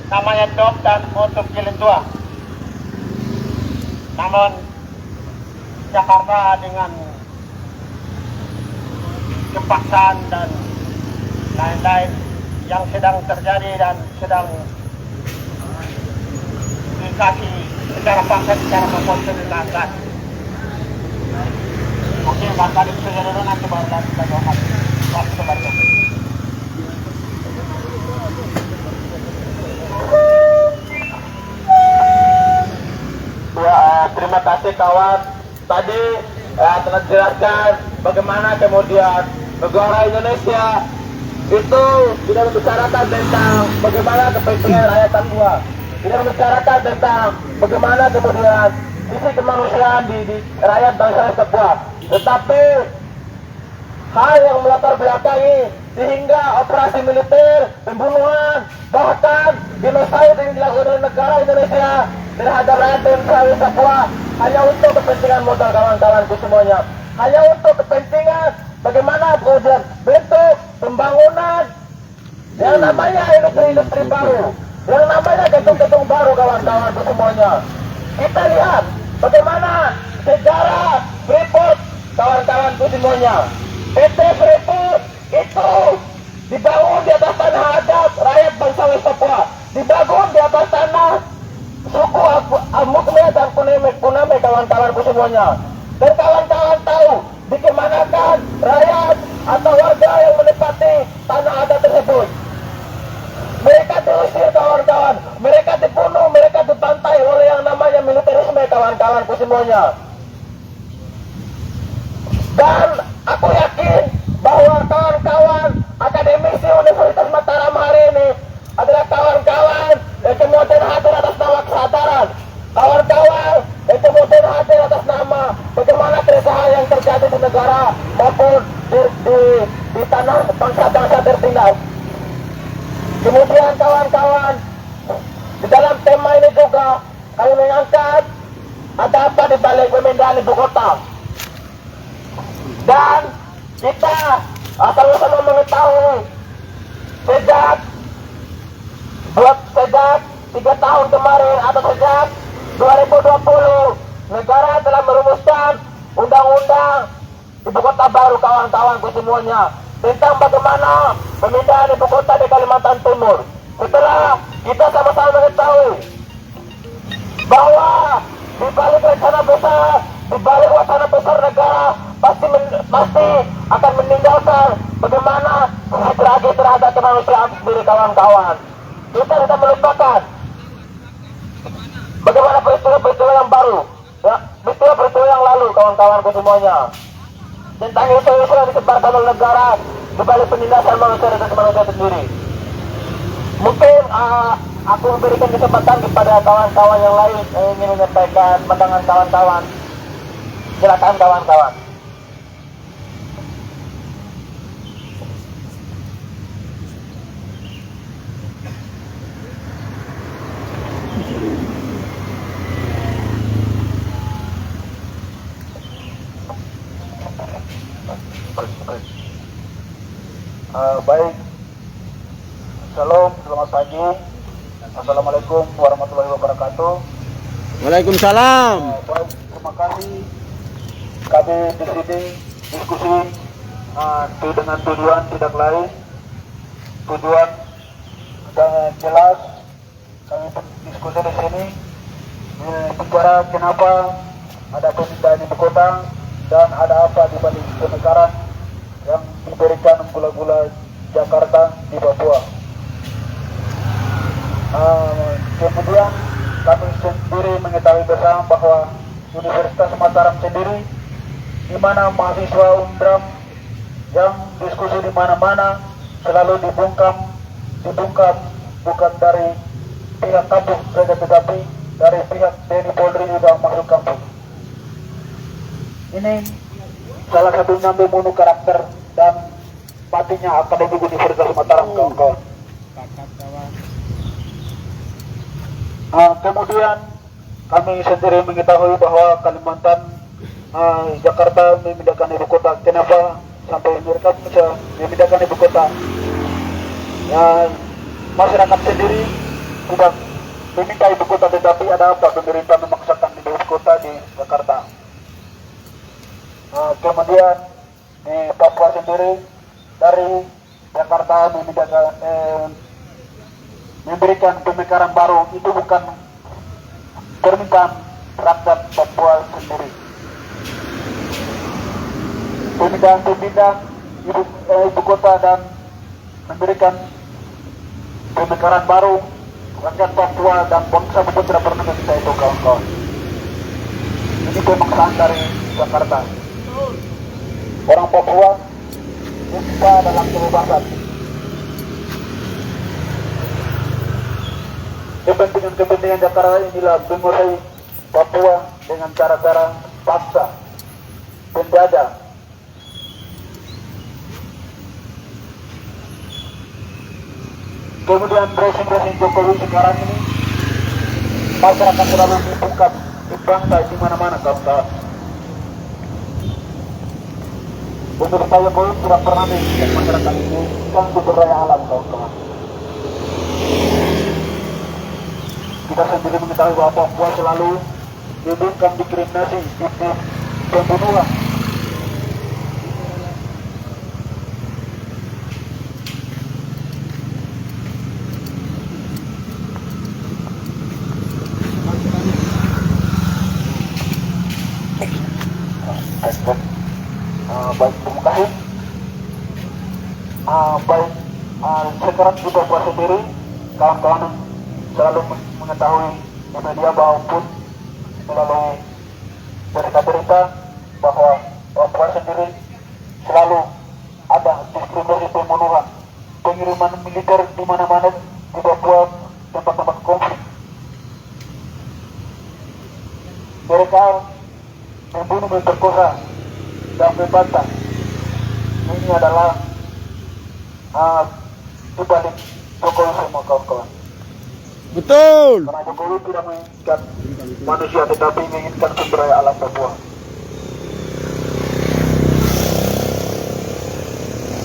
namanya dok dan otot jilid tua. Namun Jakarta dengan kepaksaan dan lain-lain yang sedang terjadi dan sedang dikasih secara paksa secara memperkenalkan. Oke, barangkali bisa jadi dulu, nanti baru kita jawab. Waktu baru. Ya, terima kasih kawan. Tadi telah dijelaskan bagaimana kemudian negara Indonesia itu tidak membicarakan tentang bagaimana kepentingan rakyat Papua, tidak membicarakan tentang bagaimana kemudian sisi kemanusiaan di rakyat bangsa Papua, tetapi hal yang melatar belakangi sehingga operasi militer, pembunuhan, bahkan genosid yang dilakukan oleh negara Indonesia terhadap rakyat Bangsa Papua hanya untuk kepentingan modal kawan-kawanku semuanya, hanya untuk kepentingan bagaimana kemudian bentuk pembangunan yang namanya industri baru, yang namanya gedung-gedung baru kawan-kawanku semuanya. Kita lihat bagaimana sejarah Freeport kawan-kawanku semuanya. PT Freeport itu dibangun di atas tanah adat rakyat bangsa West Papua, dibangun di atas tanah suku Mukme dan Puname kawan-kawanku semuanya. Dan kawan-kawan tahu dikemanakan rakyat atau warga yang menempati tanah adat tersebut. Mereka diusir kawan-kawan, mereka dibunuh, mereka dibantai oleh yang namanya militerisme kawan-kawanku semuanya. Dan aku yakin bahwa kawan-kawan akademisi Universitas Mataram hari ini adalah kawan-kawan yang kemudian hadir atas nama kesadaran, kawan-kawan yang kemudian hadir atas nama bagaimana keresahan yang terjadi di negara maupun di tanah bangsa-bangsa tertinggal. Kemudian kawan-kawan, di dalam tema ini juga kami mengangkat ada apa di balik pemindahan ibu kota. Dan kita sama-sama mengetahui sejak 3 tahun kemarin atau sejak 2020 negara telah merumuskan undang-undang ibu kota baru kawan-kawanku semuanya tentang bagaimana pemindahan ibu kota di Kalimantan Timur. Setelah kita sama-sama mengetahui bahwa di balik rencana besar, di balik wacana besar negara pasti akan meninggalkan bagaimana tragedi terhadap kemanusiaan sendiri kawan-kawan. Kita tidak melupakan bagaimana peristiwa-peristiwa yang baru, ya, peristiwa-peristiwa yang lalu kawan-kawanku semuanya. Tentang isu-isu yang disebarkan oleh negara di balik penindasan manusia dan manusia sendiri. Mungkin aku memberikan kesempatan kepada kawan-kawan yang lain yang ingin menyampaikan pandangan kawan-kawan. Silakan kawan-kawan. Baik, Shalom, selamat pagi. Assalamualaikum warahmatullahi wabarakatuh. Waalaikumsalam. Baik, terima kasih. Kami di sini diskusi dengan tujuan tidak lain, tujuan dan jelas. Kami diskusi di sini bicara kenapa ada pemindahan ibu kota dan ada apa di balik pemekaran yang diberikan gula-gula Jakarta di Papua. Kemudian kami sendiri mengetahui bersama bahwa Universitas Mataram sendiri, di mana mahasiswa UNDRAM yang diskusi di mana-mana selalu dibungkam bukan dari pihak kampus saja tetapi dari pihak TNI Polri juga masuk kampus. Ini salah satunya membunuh karakter dan matinya Akademi Universitas Mataram kawan-kawan. Kemudian kami sendiri mengetahui bahwa Kalimantan Jakarta memindahkan ibu kota. Kenapa sampai mereka bisa memindahkan ibu kota? Masyarakat sendiri sudah meminta ibu kota, tetapi ada apa pemerintah memaksakan ibu kota di Jakarta. Kemudian di Papua sendiri dari Jakarta memberikan pemekaran baru, itu bukan permintaan rakyat Papua sendiri. Pemindahan ibu kota dan memberikan pemekaran baru rakyat Papua dan bangsa Papua tidak pernah bisa itu kawan-kawan. Ini pemaksaan dari Jakarta. Orang Papua kita dalam kebebasan. Kepentingan Jakarta inilah menguasai Papua dengan cara-cara paksa, penjajah. kemudian rezim Jokowi sekarang ini, masyarakat selalu dibuka bangsa di mana-mana kawan-kawan. Menurut saya Jokowi tidak pernah mengingat masyarakat ini kan sumber daya alam kawan-kawan. Kita sendiri mengetahui bahwa Papua selalu dibungkam diskriminasi, fitnah, pembunuhan. Baik terima kasih. Baik sekarang di Papua sendiri, kawan-kawan selalu mengetahui di media maupun melalui berita-berita bahwa Papua sendiri selalu ada diskriminasi, pembunuhan, pengiriman militer di mana-mana di Papua, tempat-tempat konflik. Mereka membunuh, memperkosa, dan membantah. Ini adalah di balik Jokowi semua kawan-kawan. Betul. Karena Jokowi tidak menginginkan manusia, tetapi menginginkan sumber daya alam Papua.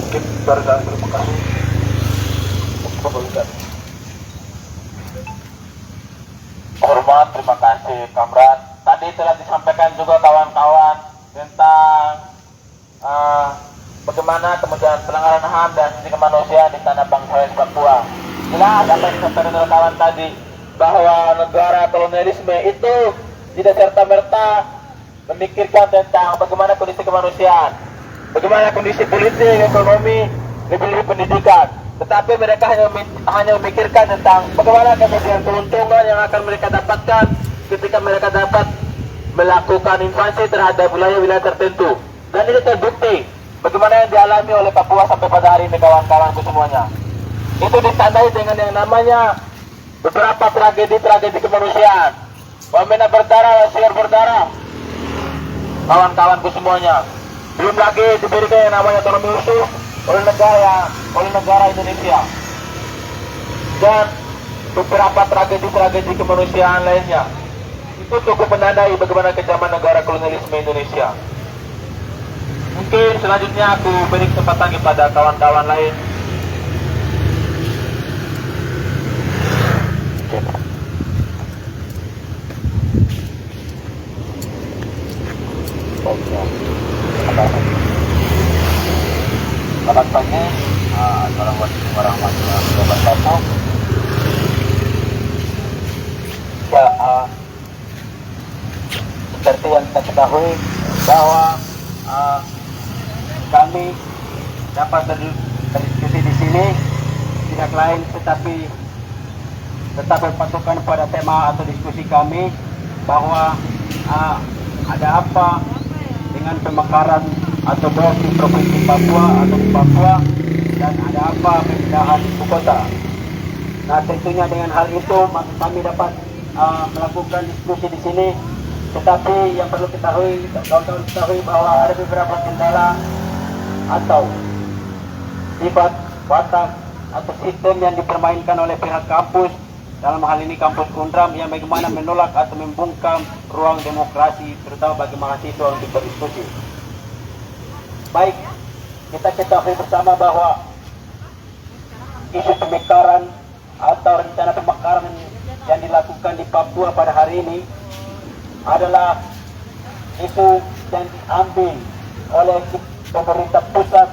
Mungkin dari saya terima kasih untuk pemberitaan. Hormat, terima kasih Kamrat. Tadi telah disampaikan juga kawan-kawan tentang bagaimana kemudian pelanggaran HAM dan hak kemanusiaan di tanah bangsa Papua. Jelas apa yang disampaikan oleh kawan tadi, bahwa negara kolonialisme itu tidak serta-merta memikirkan tentang bagaimana kondisi kemanusiaan, bagaimana kondisi politik, ekonomi, lebih-lebih pendidikan. Tetapi mereka hanya memikirkan tentang bagaimana kemudian keuntungan yang akan mereka dapatkan ketika mereka dapat melakukan invasi terhadap wilayah-wilayah tertentu. Dan ini terbukti bagaimana yang dialami oleh Papua sampai pada hari ini kawan-kawanku semuanya. Itu ditandai dengan yang namanya beberapa tragedi-tragedi kemanusiaan. Wamena berdarah, Wasiar berdarah, kawan-kawanku semuanya. Belum lagi diberikan yang namanya otonomi khusus oleh negara Indonesia. Dan beberapa tragedi-tragedi kemanusiaan lainnya. Itu cukup menandai bagaimana kejaman negara kolonialisme Indonesia. Mungkin selanjutnya aku beri kesempatan kepada kawan-kawan lain. Selamat pagi. Assalamualaikum warahmatullahi wabarakatuh. Ya, seperti yang kita ketahui bahwa kami dapat berdiskusi di sini tidak lain tetapi tetap berpatokan pada tema atau diskusi kami bahwa ada apa dengan pemekaran atau blok di Provinsi Papua atau di Papua, dan ada apa pemindahan ibu kota. Nah, tentunya dengan hal itu kami dapat melakukan diskusi di sini. Tetapi yang perlu ketahui, kawan-kawan ketahui bahwa ada beberapa kendala atau sifat watak atau sistem yang dipermainkan oleh pihak kampus, dalam hal ini kampus Undram, yang bagaimana menolak atau membungkam ruang demokrasi terutama bagi mahasiswa untuk berdiskusi. Baik, kita ketahui bersama bahwa isu pemekaran atau rencana pemekaran yang dilakukan di Papua pada hari ini adalah isu yang diambil oleh pemerintah pusat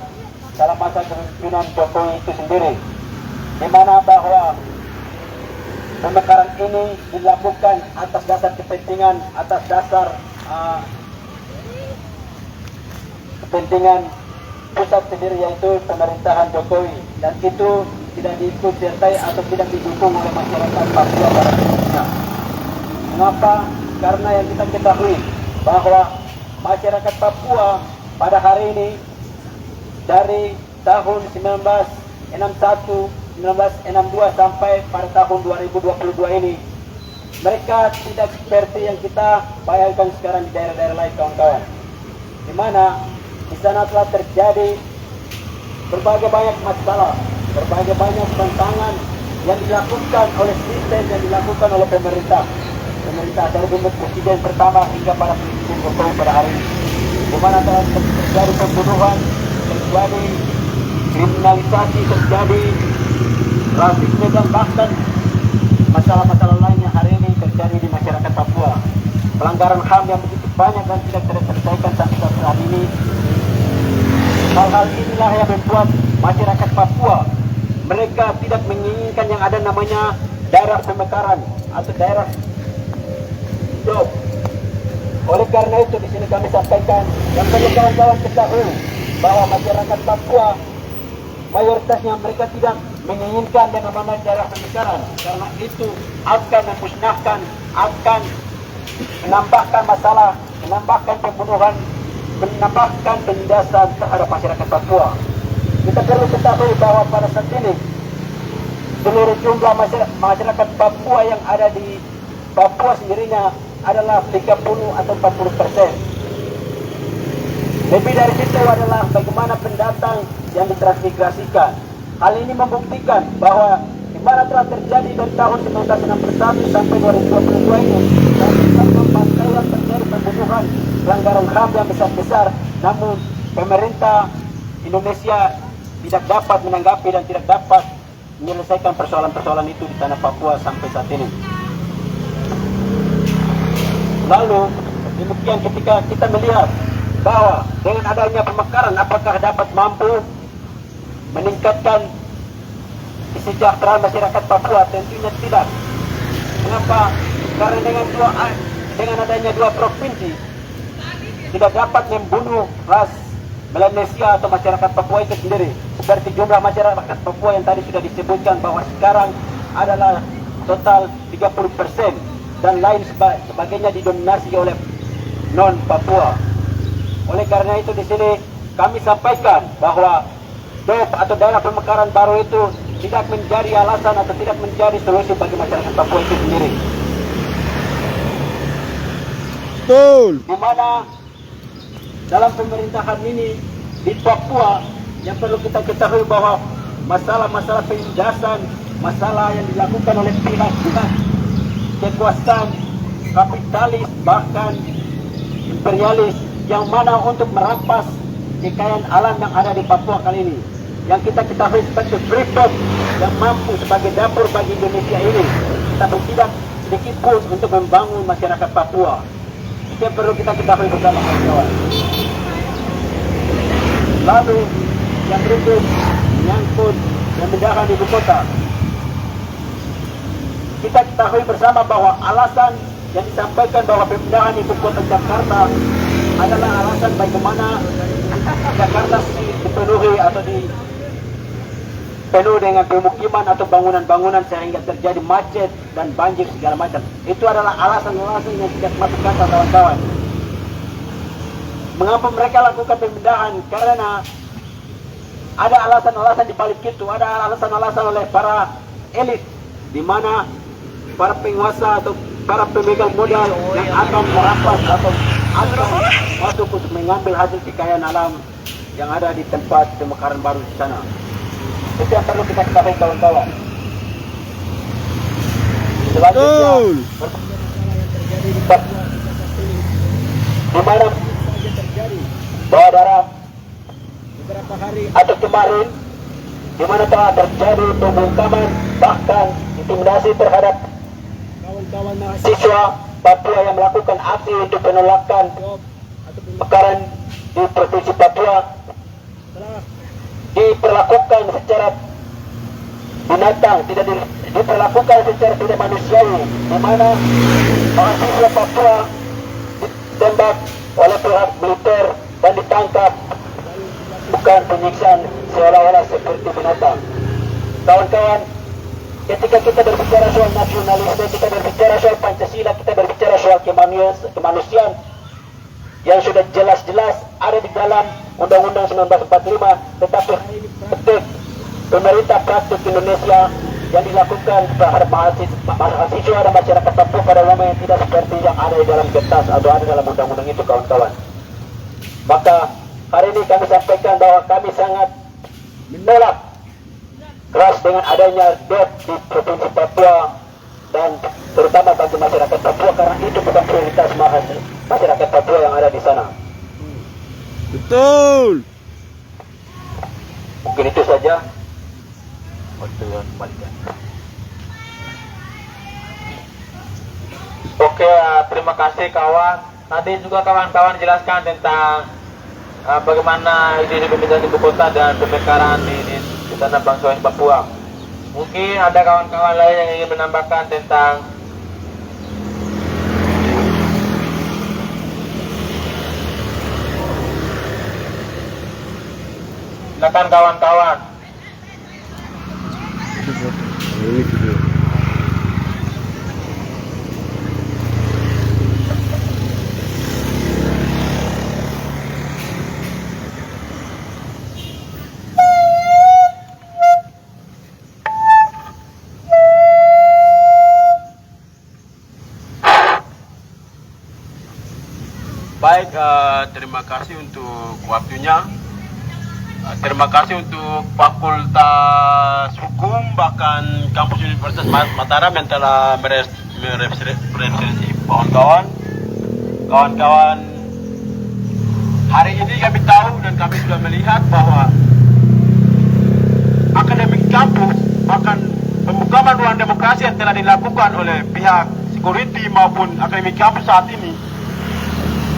dalam masa kepemimpinan Jokowi itu sendiri, di mana bahwa pemekaran ini dilakukan atas dasar kepentingan, atas dasar kepentingan pusat sendiri, yaitu pemerintahan Jokowi, dan itu tidak diikut sertai atau tidak didukung oleh masyarakat Papua pada umumnya. Mengapa? Karena yang kita ketahui bahwa masyarakat Papua pada hari ini dari tahun 1961, 1962 sampai pada tahun 2022 ini, mereka tidak seperti yang kita bayangkan sekarang di daerah-daerah lain, kawan-kawan, di mana di sana telah terjadi berbagai banyak masalah, berbagai banyak tantangan yang dilakukan oleh sistem yang dilakukan oleh pemerintah dari presiden pertama hingga para presiden Jokowi pada hari ini, di mana telah terjadi pembunuhan, terjadi kriminalisasi, terjadi rasisme dan bahkan masalah-masalah lain yang hari ini terjadi di masyarakat Papua. Pelanggaran HAM yang begitu banyak dan tidak terselesaikan sampai saat ini. Hal-hal inilah yang membuat masyarakat Papua mereka tidak menginginkan yang ada namanya daerah pemekaran atau daerah job. Oleh karena itu di sini kami sampaikan yang perlu kawan-kawan ketahui bahwa masyarakat Papua mayoritasnya mereka tidak menginginkan yang namanya daerah pemekaran, karena itu akan memusnahkan, akan menambahkan masalah, menambahkan pembunuhan, menambahkan penindasan terhadap masyarakat Papua. Kita perlu ketahui bahwa pada saat ini seluruh jumlah masyarakat Papua yang ada di Papua sendirinya adalah 30 atau 40%. Lebih dari itu adalah bagaimana pendatang yang ditransmigrasikan. Hal ini membuktikan bahwa di mana telah terjadi dari tahun 1961 sampai 2022 ini, telah terjadi pembunuhan, pelanggaran HAM yang besar-besar, namun pemerintah Indonesia tidak dapat menanggapi dan tidak dapat menyelesaikan persoalan-persoalan itu di tanah Papua sampai saat ini. Lalu, demikian ketika kita melihat bahwa dengan adanya pemekaran apakah dapat mampu meningkatkan kesejahteraan masyarakat Papua? Tentunya tidak. Kenapa? Karena dengan adanya dua provinsi tidak dapat membunuh ras Melanesia atau masyarakat Papua itu sendiri. Seperti jumlah masyarakat Papua yang tadi sudah disebutkan bahwa sekarang adalah total 30% dan lain sebagainya didominasi oleh non Papua. Oleh karena itu di sini kami sampaikan bahwa DOP atau daerah pemekaran baru itu tidak menjadi alasan atau tidak menjadi solusi bagi masyarakat Papua itu sendiri. Betul. Di mana dalam pemerintahan ini di Papua yang perlu kita ketahui bahwa masalah-masalah penindasan, masalah yang dilakukan oleh pihak-pihak kekuasaan kapitalis bahkan imperialis yang mana untuk merampas kekayaan alam yang ada di Papua kali ini, yang kita ketahui sebagai Freeport yang mampu sebagai dapur bagi Indonesia ini, tapi tidak sedikit pun untuk membangun masyarakat Papua. Itu yang perlu kita ketahui bersama kawan-kawan. Lalu yang berikut menyangkut pemindahan ibu kota. Kita ketahui bersama bahwa alasan yang disampaikan bahwa pemindahan ibu kota Jakarta adalah alasan bagaimana Jakarta dipenuhi atau dipenuhi dengan pemukiman atau bangunan-bangunan sehingga terjadi macet dan banjir segala macam. Itu adalah alasan-alasan yang tidak masuk akal kawan-kawan. Mengapa mereka lakukan pemindahan? Karena ada alasan-alasan di balik itu, ada alasan-alasan oleh para elit, di mana para penguasa atau para pemegang modal yang akan merampas atau akan masuk untuk mengambil hasil kekayaan alam yang ada di tempat pemekaran baru di sana. Itu yang perlu kita ketahui kawan-kawan. Selanjutnya, di mana bahwa dalam beberapa hari atau kemarin di mana telah terjadi pembungkaman bahkan intimidasi terhadap kawan-kawan mahasiswa Papua yang melakukan aksi untuk penolakan pemekaran di provinsi Papua diperlakukan secara binatang, tidak diperlakukan secara tidak manusiawi, di mana mahasiswa Papua ditembak oleh pihak militer dan ditangkap, bukan penyiksaan seolah-olah seperti binatang. Kawan-kawan, ketika kita berbicara soal nasionalisme, kita berbicara soal Pancasila, kita berbicara soal kemanusiaan yang sudah jelas-jelas ada di dalam Undang-Undang 1945, tetapi praktik pemerintah praktik Indonesia yang dilakukan terhadap mahasiswa dan masyarakat Papua pada umumnya yang tidak seperti yang ada di dalam kertas atau ada dalam undang-undang itu kawan-kawan. Maka hari ini kami sampaikan bahwa kami sangat menolak keras dengan adanya DEP di Provinsi Papua dan terutama bagi masyarakat Papua, karena itu bukan prioritas masyarakat Papua yang ada di sana. Betul. Mungkin itu saja. Oke, terima kasih kawan. Nanti juga kawan-kawan jelaskan tentang bagaimana ide pemindahan ibu kota dan pemekaran di tanah bangsa Papua. Mungkin ada kawan-kawan lain yang ingin menambahkan tentang silakan kawan-kawan. Ini video. Baik, terima kasih untuk waktunya. Terima kasih untuk Fakultas Hukum bahkan Kampus Universitas Mataram yang telah merepresentasi kawan-kawan. Kawan-kawan, hari ini kami tahu dan kami sudah melihat bahwa akademik kampus bahkan pembukaan ruang demokrasi yang telah dilakukan oleh pihak security maupun akademik kampus saat ini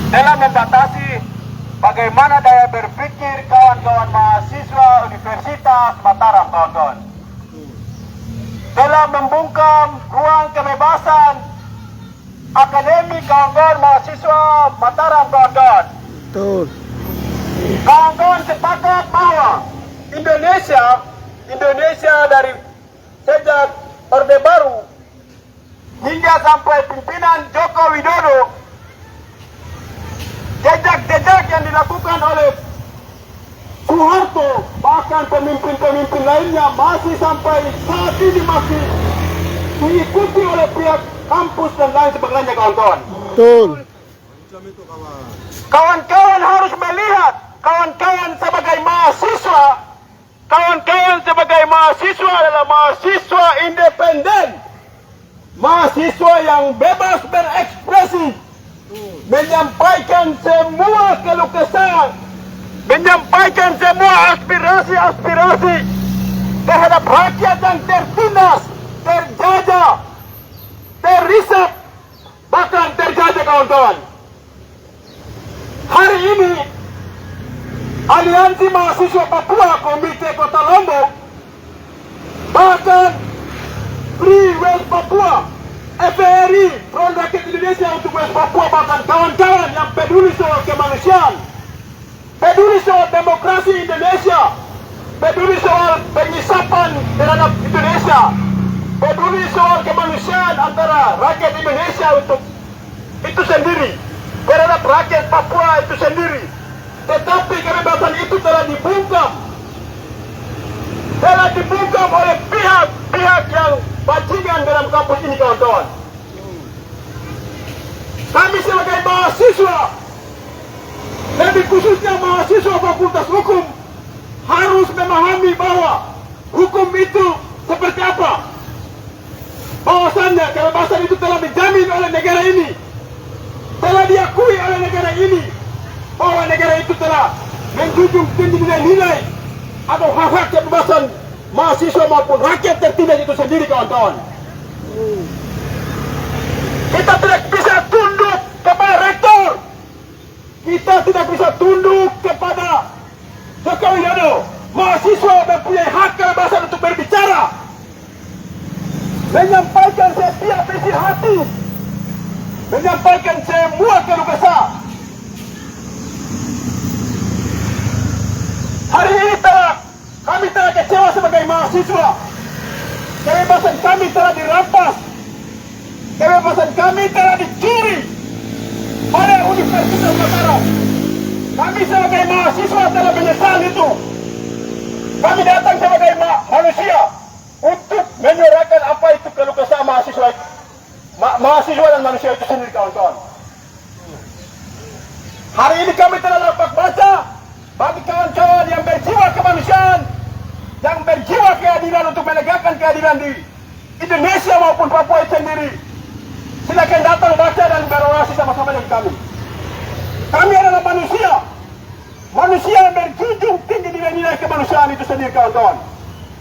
telah membatasi bagaimana daya berpikir kawan-kawan mahasiswa Universitas Mataram, kawan-kawan. Telah membungkam ruang kebebasan akademik kawan-kawan mahasiswa Mataram, kawan-kawan. Betul. Kawan-kawan sepakat bahwa Indonesia dari sejak Orde Baru hingga sampai pimpinan Joko Widodo, jejak-jejak yang dilakukan oleh Soeharto, bahkan pemimpin-pemimpin lainnya masih sampai saat ini masih diikuti oleh pihak kampus dan lain sebagainya, kawan-kawan. Betul. Kawan-kawan harus melihat, kawan-kawan sebagai mahasiswa adalah mahasiswa independen, mahasiswa yang bebas berekspresi, menyampaikan semua keluh kesah, menyampaikan semua aspirasi-aspirasi terhadap rakyat yang tertindas, terjajah, terisak, bahkan terjajah, kawan-kawan. Hari ini Aliansi Mahasiswa Papua Komite Kota Lombok, bahkan Free West Papua, FRI, Front Rakyat Indonesia untuk West Papua, bahkan kawan-kawan yang peduli soal kemanusiaan, peduli soal demokrasi Indonesia, peduli soal pengisapan terhadap Indonesia, peduli soal kemanusiaan antara rakyat Indonesia untuk itu sendiri, terhadap rakyat Papua itu sendiri. Tetapi kebebasan itu telah dibungkam oleh pihak-pihak yang bajingan dalam kampus ini, kawan-kawan. Kami sebagai mahasiswa, lebih khususnya mahasiswa Fakultas Hukum, harus memahami bahwa hukum itu seperti apa. Bahwasannya kebebasan itu telah dijamin oleh negara ini, telah diakui oleh negara ini, bahwa negara itu telah menjunjung tinggi nilai-nilai atau hak-hak kebebasan mahasiswa maupun rakyat tertindas itu sendiri, kawan-kawan. Kita tidak bisa tunduk kepada rektor, kita tidak bisa tunduk kepada Joko Widodo. Mahasiswa mempunyai hak kebebasan untuk berbicara, menyampaikan setiap isi hati, menyampaikan semua keluh kesah. Hari ini kami telah kecewa sebagai mahasiswa. Kebebasan kami telah dirampas, kebebasan kami telah dicuri oleh Universitas Mataram. Kami sebagai mahasiswa telah menyesal itu. Kami datang sebagai manusia untuk menyuarakan apa itu keluh kesah mahasiswa dan manusia itu sendiri, kawan-kawan. Hari ini kami telah dapat baca bagi kawan-kawan yang berjiwa kemanusiaan, yang berjiwa keadilan menegakkan keadilan di Indonesia maupun Papua itu sendiri. Silakan datang baca dan berorasi sama-sama dengan kami. Kami adalah manusia. Manusia yang berjunjung tinggi nilai-nilai kemanusiaan itu sendiri, kawan-kawan.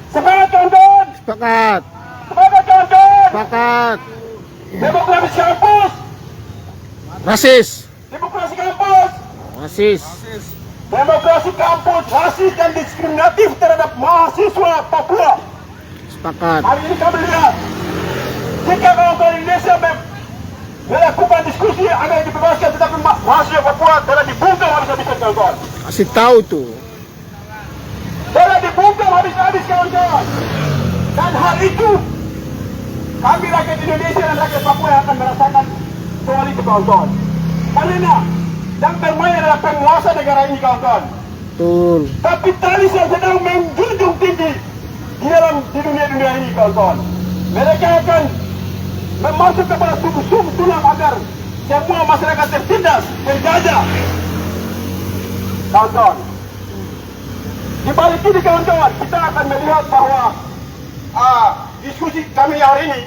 Semangat, kawan-kawan. Sepakat. Semangat, kawan-kawan. Sepakat. Demokrasi kampus. Rasis. Demokrasi kampus. Rasis. Demokrasi kampus rasis dan diskriminatif terhadap mahasiswa Papua. Sepakat. Hari ini kami lihat jika kawan-kawan Indonesia melakukan diskusi agar dibebaskan, tetapi mahasiswa Papua telah dibungkam habis-habisan, kawan-kawan. Kasih tahu tuh. Telah dibungkam habis-habis, kawan-kawan. Dan hal itu kami rakyat Indonesia dan rakyat Papua yang akan merasakan soal itu, kawan-kawan. Karena yang bermain adalah penguasa negara ini, kawan-kawan. Betul. Kapitalis yang sedang menjunjung tinggi di dunia ini, kawan-kawan. Mereka akan memasuk kepada sum-sum tulang agar semua masyarakat tertindas, terjajah. Kawan-kawan, di balik ini, kawan-kawan, kita akan melihat bahwa diskusi kami hari ini,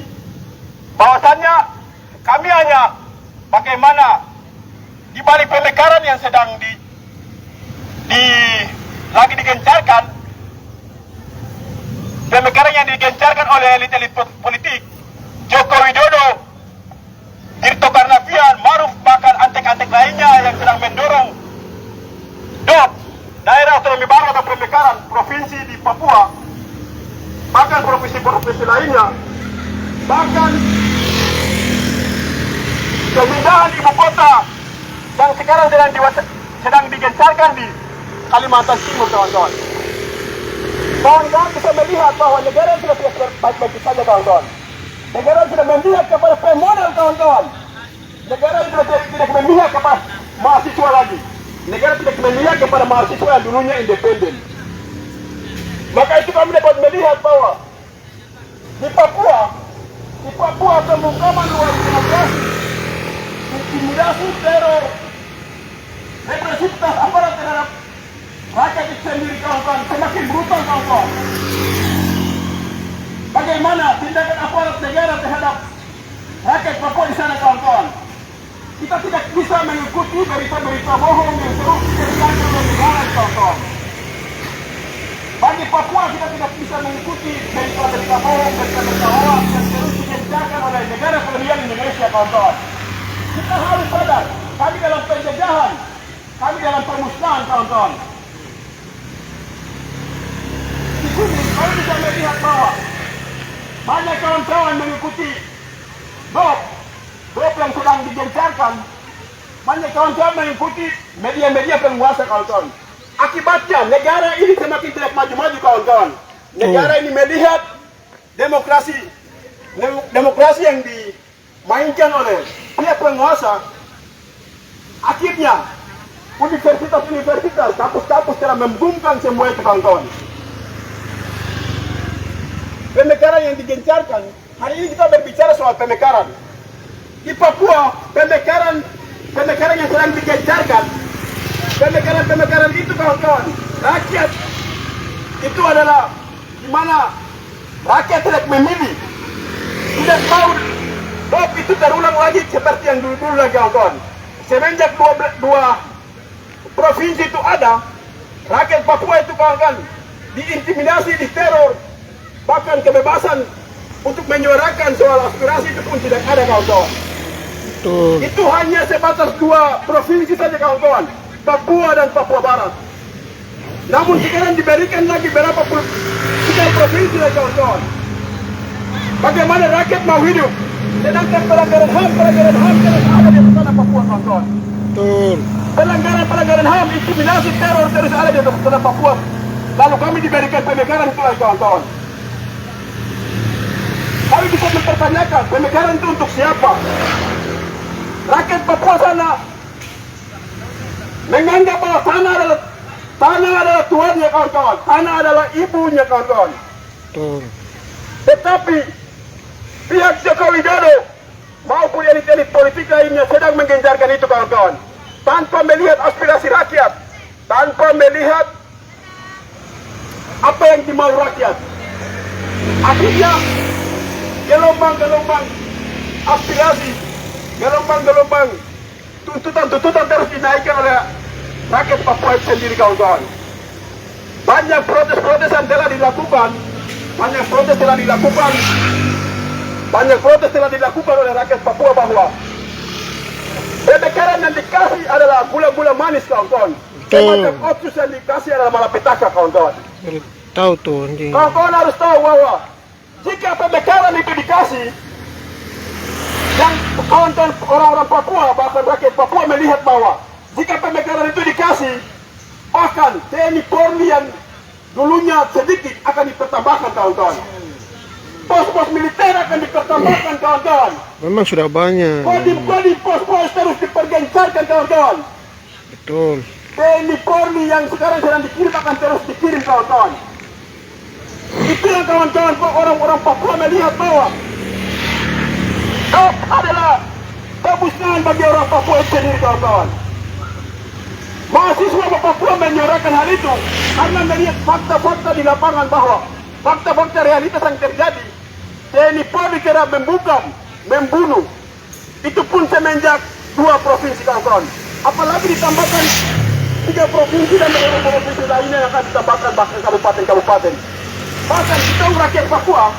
bahwasannya kami hanya bagaimana di balik pemekaran yang sedang lagi digencarkan, pemekaran yang digencarkan oleh elit-elit politik, Joko Widodo, Tirto Karnavian, Maruf, bahkan antek-antek lainnya yang sedang mendorong DOP, daerah otonomi baru atau pemekaran provinsi di Papua, bahkan provinsi-provinsi lainnya, bahkan pemindahan ibu kota yang sekarang sedang digencarkan di Kalimantan Timur, kawan-kawan. Kawan-kawan bisa melihat bahwa negara sudah tidak baik-baik saja, kawan-kawan. Negara sudah memihak kepada pemodal, kawan-kawan. Negara sudah tidak memihak kepada mahasiswa lagi. Negara tidak memihak kepada mahasiswa yang dulunya independen. Maka itu kami dapat melihat bahwa di Papua pemungkaman luar demokrasi, intimidasi, teror, represivitas aparat terhadap rakyat itu sendiri, kawan-kawan, semakin brutal, kawan-kawan. Bagaimana tindakan aparat negara terhadap rakyat Papua di sana, kawan-kawan? Kita tidak bisa mengikuti berita-berita bohong yang terus diberikan oleh negara, kawan-kawan. Bagi Papua kita tidak bisa mengikuti berita-berita bohong, berita-berita hoax yang terus digencarkan oleh negara kolonial Indonesia, kawan-kawan. Kita harus sadar, kami dalam penjajahan, kami dalam pemusnahan, kawan-kawan. Di sini kami bisa melihat bahwa banyak kawan-kawan mengikuti DOP yang sedang digencarkan. Banyak kawan-kawan mengikuti media-media penguasa, kawan-kawan. Akibatnya negara ini semakin tidak maju-maju, kawan-kawan. Negara ini melihat demokrasi yang dimainkan oleh pihak penguasa. Akhirnya universitas-universitas, kampus-kampus telah membungkam semua itu, kawan-kawan. Pemekaran yang digencarkan, hari ini kita berbicara soal pemekaran. Di Papua, pemekaran yang sedang digencarkan, pemekaran itu, kawan-kawan, rakyat itu adalah di mana rakyat tidak memilih, tidak tahu DOP itu terulang lagi seperti yang dulu lagi, kawan-kawan. Semenjak dua provinsi itu ada, rakyat Papua itu, kawan-kawan, diintimidasi, diteror, bahkan kebebasan untuk menyuarakan soal aspirasi itu pun tidak ada, kawan-kawan. Itu hanya sebatas dua provinsi saja, kawan-kawan, Papua dan Papua Barat. Namun sekarang diberikan lagi berapa puluh provinsi lagi, kawan-kawan. Bagaimana rakyat mau hidup? Sedangkan pelanggaran HAM terus ada di tanah Papua, kawan-kawan. Pelanggaran HAM, intimidasi, teror terus ada di tanah Papua. Lalu kami diberikan pemekaran itu lagi, kawan-kawan. Kami bisa mempertanyakan pemekaran itu untuk siapa? Rakyat Papua sana menganggap bahwa tanah adalah tuannya, kawan-kawan. Tanah adalah ibunya, kawan-kawan. Tetapi pihak Joko Widodo maupun elit-elit politik lainnya sedang menggencarkan itu, kawan-kawan, tanpa melihat aspirasi rakyat, tanpa melihat apa yang dimau rakyat. Akhirnya gelombang-gelombang aspirasi, gelombang-gelombang tuntutan terus dinaikkan oleh rakyat Papua itu sendiri, kawan-kawan. Banyak protes-protes yang telah dilakukan, banyak protes telah dilakukan oleh rakyat Papua bahwa pemekaran yang dikasih adalah gula-gula manis, kawan-kawan. Semacam otsus yang dikasih adalah malapetaka, kawan-kawan. Tahu tuh anjing. Kawan-kawan harus tahu bahwa jika pemekaran itu dikasih, yang kawan-kawan orang-orang Papua, bahkan rakyat Papua melihat bahwa jika pemekaran itu dikasih, bahkan TNI Polri yang dulunya sedikit akan dipertambahkan, kawan-kawan. Pos-pos militer akan dipertambahkan, kawan-kawan. Memang sudah banyak. Kodim-kodim pos-pos terus dipergencarkan, kawan-kawan. Betul. TNI Polri yang sekarang sedang dikirim akan terus dikirim, kawan-kawan. Itulah, kawan-kawan, orang-orang Papua melihat bahwa itu adalah kemusnahan bagi orang Papua itu sendiri, kawan-kawan. Mahasiswa Papua menyuarakan hal itu karena melihat fakta-fakta di lapangan bahwa fakta-fakta realitas yang terjadi. TNI Polri kira membungkam, membunuh. Itu pun semenjak 2 provinsi, kawan-kawan. Apalagi ditambahkan 3 provinsi dan beberapa provinsi lainnya yang akan ditambahkan, bahkan kabupaten-kabupaten. Bahkan kita rakyat Papua,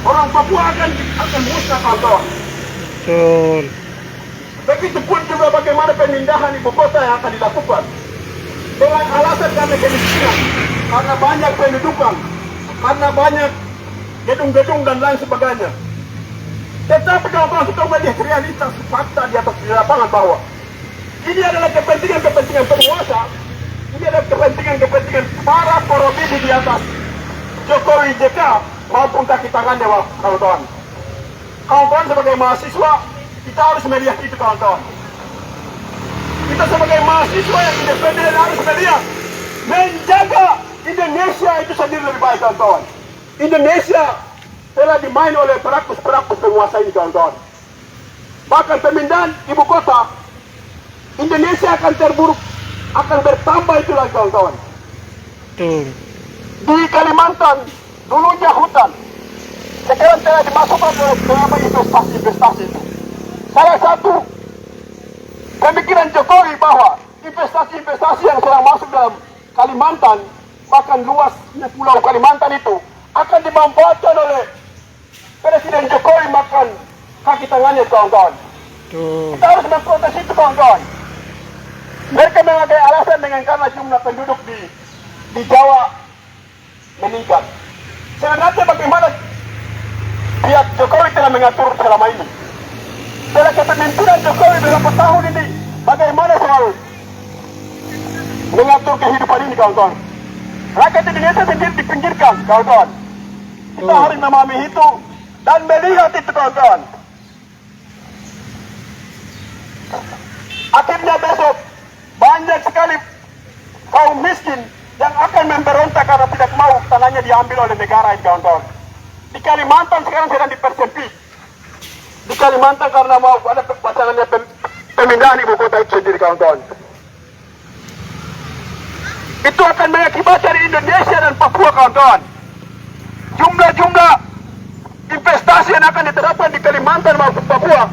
orang Papua akan musnah, kawan-kawan. Betul. Begitupun juga bagaimana pemindahan ibu kota yang akan dilakukan dengan alasan karena kemiskinan, karena banyak pendudukan, karena banyak gedung-gedung dan lain sebagainya. Tetapi kawan-kawan, kita melihat realitas fakta di atas di lapangan bahwa ini adalah kepentingan penguasa, ini adalah kepentingan para korupsi di atas Jokowi JK maupun kaki tangannya, kawan-kawan. Kawan-kawan, sebagai mahasiswa kita harus melihat itu, kawan-kawan. Kita sebagai mahasiswa yang independen harus melihat, menjaga Indonesia itu sendiri lebih baik, kawan-kawan. Indonesia telah dimain oleh perakus-perakus penguasa ini, kawan-kawan. Bahkan pemindahan ibu kota, Indonesia akan terburuk, akan bertambah itu lagi, kawan-kawan. Betul. Di Kalimantan, dulunya hutan, sekarang telah dimasukkan oleh beberapa investasi itu. Salah satu pemikiran Jokowi bahwa investasi-investasi yang sedang masuk dalam Kalimantan, bahkan luasnya pulau Kalimantan itu, akan dimanfaatkan oleh Presiden Jokowi, makan kaki tangannya, kawan-kawan. Kita harus memprotes itu, kawan-kawan. Mereka memakai alasan dengan karena jumlah penduduk di Jawa meningkat. Sebenarnya bagaimana pihak Jokowi telah mengatur selama ini? Setelah kepemimpinan Jokowi beberapa tahun ini, bagaimana soal mengatur kehidupan ini, kawan-kawan? Rakyat Indonesia sendiri dipinggirkan, kawan-kawan. Kita harus memahami itu dan melihat itu, kawan-kawan. Akhirnya besok banyak sekali kaum miskin yang akan memberontak karena tidak mau tanahnya diambil oleh negara ini, kawan-kawan. Di Kalimantan sekarang sedang dipersempit. Di Kalimantan karena mau ada pasangannya pemindahan ibu kota itu sendiri, kawan-kawan. Itu akan mengakibatkan di Indonesia dan Papua, kawan-kawan. Jumlah investasi yang akan diterapkan di Kalimantan maupun Papua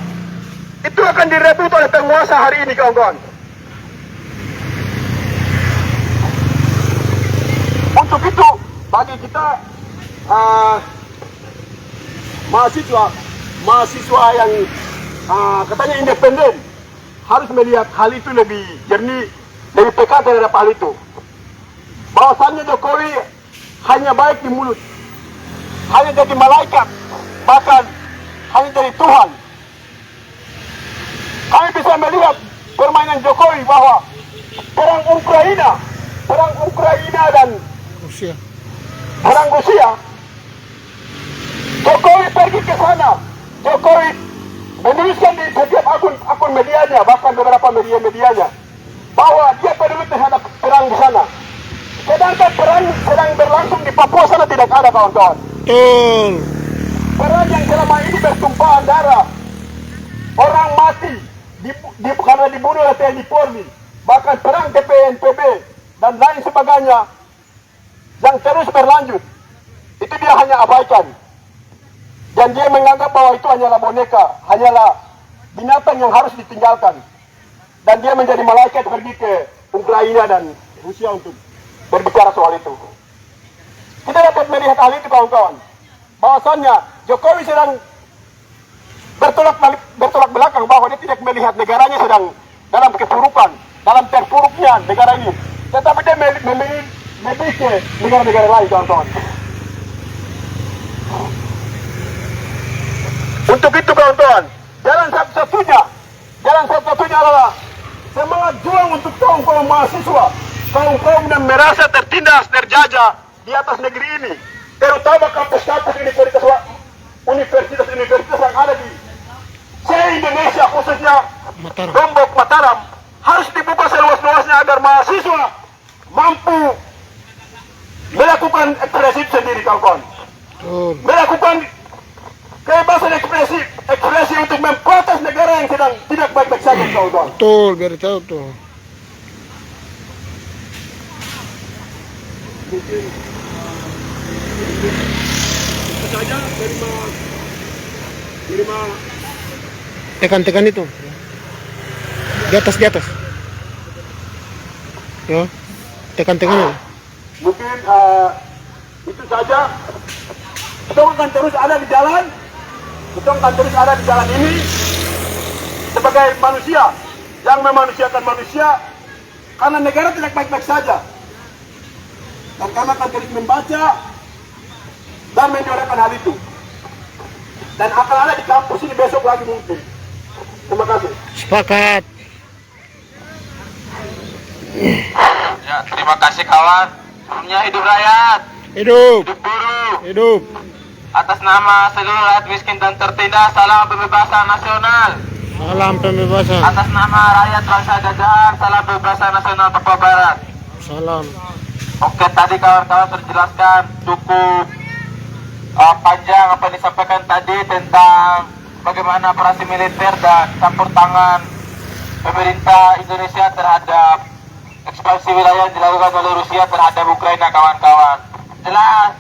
itu akan direbut oleh penguasa hari ini, kawan-kawan. Untuk itu, bagi kita mahasiswa yang katanya independen harus melihat hal itu lebih jernih, lebih peka terhadap hal itu. Bahwasannya Jokowi hanya baik di mulut, hanya jadi malaikat, bahkan hanya jadi Tuhan. Kami bisa melihat permainan Jokowi bahwa perang Ukraina dan perang Rusia, Jokowi pergi ke sana. Jokowi menuliskan di setiap akun medianya, bahkan beberapa medianya, bahwa dia peduli terhadap perang di sana. Sedangkan perang sedang berlangsung di Papua sana tidak ada, kawan-kawan. Perang yang selama ini bertumpahan darah, orang mati karena dibunuh oleh TNI Polri, bahkan perang TPNPB dan lain sebagainya yang terus berlanjut. Itu itu dia hanya abaikan. Dan dia menganggap bahwa itu hanyalah boneka, hanyalah binatang yang harus ditinggalkan. Dan dia menjadi malaikat pergi ke Ukraina dan Rusia untuk berbicara soal itu. Kita dapat melihat hal itu, kawan-kawan. Bahwasannya Jokowi sedang bertolak belakang, bahwa dia tidak melihat negaranya sedang dalam kepurukan, dalam terpuruknya negara ini. Tetapi dia melihat ke negara-negara lain, kawan-kawan. Untuk itu, kawan-kawan, jalan satu-satunya adalah semangat juang untuk kaum mahasiswa, kaum yang merasa tertindas, terjajah di atas negeri ini, terutama kampus-kampus universitas yang ada di se-Indonesia, khususnya Lombok, Mataram, harus dibuka seluas-luasnya agar mahasiswa mampu melakukan ekspresi sendiri, kawan-kawan. Melakukan kebebasan ekspresi untuk memprotes negara yang sedang tidak baik-baik saja, kawan-kawan. Betul, biar tahu tuh. Itu saja terima Tekan itu. Di atas. Ya. Tekan itu. Mungkin itu saja. Kita akan terus ada di jalan. Ini sebagai manusia yang memanusiakan manusia, karena negara tidak baik-baik saja. Dan kami akan terus membaca dan menyuarakan hal itu. Dan akan ada di kampus ini besok lagi mungkin. Terima kasih. Sepakat. Ya, terima kasih kawan. Sebelumnya hidup rakyat, Hidup. hidup buruh. Hidup. Atas nama seluruh rakyat miskin dan tertindas, salam pembebasan nasional. Salam pembebasan. Atas nama rakyat bangsa jajahan, salam pembebasan nasional Papua Barat. Salam. Oke, tadi kawan-kawan sudah jelaskan cukup panjang apa yang disampaikan tadi tentang bagaimana operasi militer dan campur tangan pemerintah Indonesia terhadap ekspansi wilayah yang dilakukan oleh Rusia terhadap Ukraina, kawan-kawan. Jelas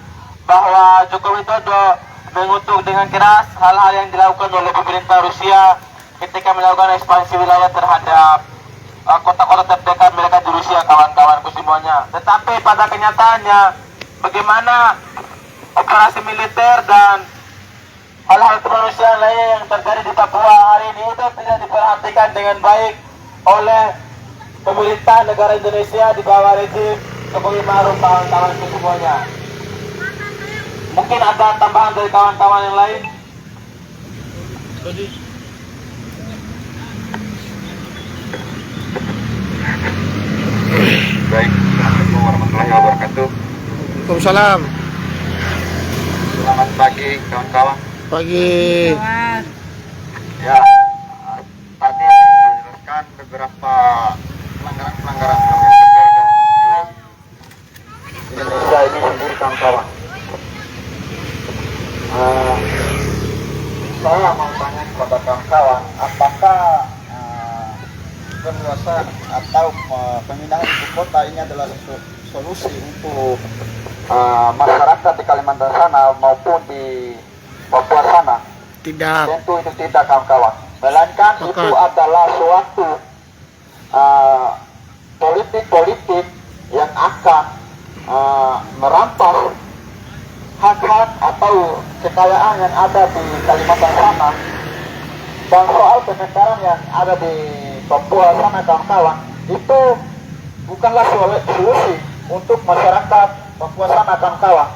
bahwa Joko Widodo mengutuk dengan keras hal-hal yang dilakukan oleh pemerintah Rusia ketika melakukan ekspansi wilayah terhadap kota-kota terdekat mereka di Rusia, kawan-kawanku semuanya. Tetapi pada kenyataannya, bagaimana operasi militer dan hal-hal kemanusiaan lain yang terjadi di Papua hari ini itu tidak diperhatikan dengan baik oleh pemerintah negara Indonesia di bawah rezim Jokowi Maruf, kawan-kawanku semuanya. Mungkin ada tambahan dari kawan-kawan yang lain? Baik, Assalamualaikum warahmatullahi wabarakatuh. Waalaikumsalam. Selamat pagi, kawan-kawan. Pagi. Ya, tadi dijelaskan beberapa pelanggaran HAM yang terjadi di Indonesia ini sendiri, kawan-kawan. Saya mau tanya kepada kawan-kawan, apakah perluasan atau pemindahan ibu kota ini adalah solusi untuk masyarakat di Kalimantan sana maupun di Papua sana? Tidak. Tentu itu tidak, kawan-kawan. Melainkan itu adalah suatu politik-politik yang akan merampas hak-hak atau kekayaan yang ada di Kalimantan sana. Dan soal pemekaran yang ada di Papua sana, kawan-kawan, itu bukanlah solusi untuk masyarakat Papua sana, kawan-kawan.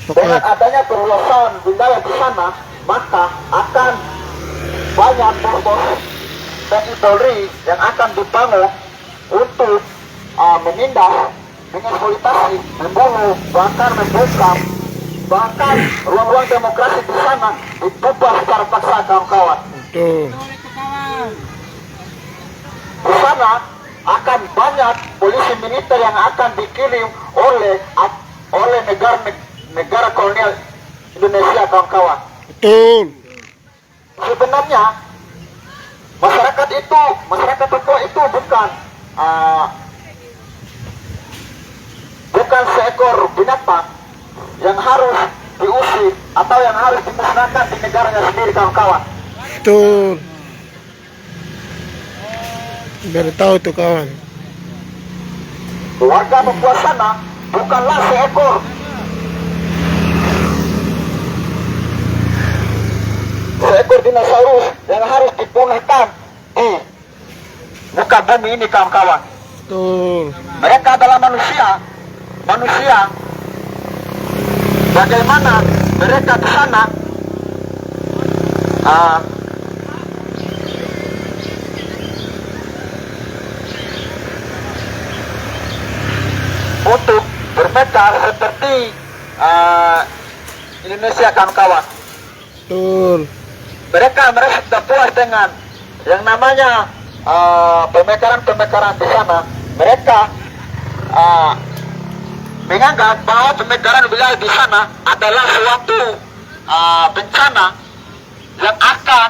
Dengan adanya perluasan wilayah di sana, maka akan banyak bos TNI Polri yang akan dibangun untuk menindak, mengeksploitasi, membunuh, bahkan membungkam, bahkan ruang-ruang demokrasi di sana dibubar secara paksa, kawan-kawan. Betul. Di sana akan banyak polisi militer yang akan dikirim oleh negara kolonial Indonesia, kawan-kawan. Betul. Sebenarnya masyarakat Papua itu bukan seekor binatang, yang harus diusir atau yang harus dimusnahkan di negaranya sendiri, kawan-kawan. Betul. Biar tahu tuh kawan. Warga Papua sana bukanlah seekor dinosaurus yang harus dipunahkan di muka bumi ini, kawan-kawan. Betul. Mereka adalah manusia. Bagaimana mereka di sana untuk bermekar seperti Indonesia, kawan-kawan. Betul. Mereka merasa tidak puas dengan yang namanya pemekaran di sana. Mereka menganggap bahwa pemekaran wilayah di sana adalah suatu bencana yang akan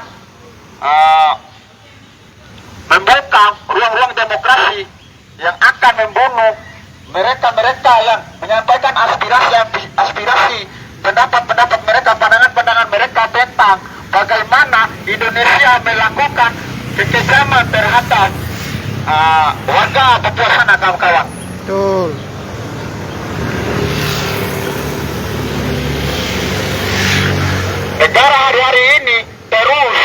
membungkam ruang-ruang demokrasi, yang akan membunuh mereka-mereka yang menyampaikan aspirasi, pendapat-pendapat mereka, pandangan-pandangan mereka tentang bagaimana Indonesia melakukan kekejaman terhadap warga Papua sana, kawan-kawan. Betul. Negara hari-hari ini terus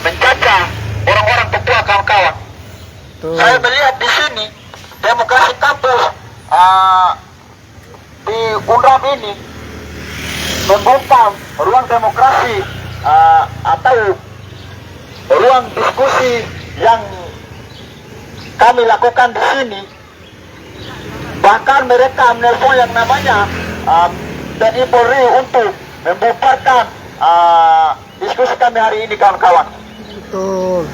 menjajah orang-orang Papua, kawan-kawan. Betul. Saya melihat di sini demokrasi kampus di UNRAM ini membungkam ruang demokrasi atau ruang diskusi yang kami lakukan di sini. Bahkan mereka menelpon yang namanya TNI Polri untuk membubarkan diskusi kami hari ini, kawan-kawan. Betul.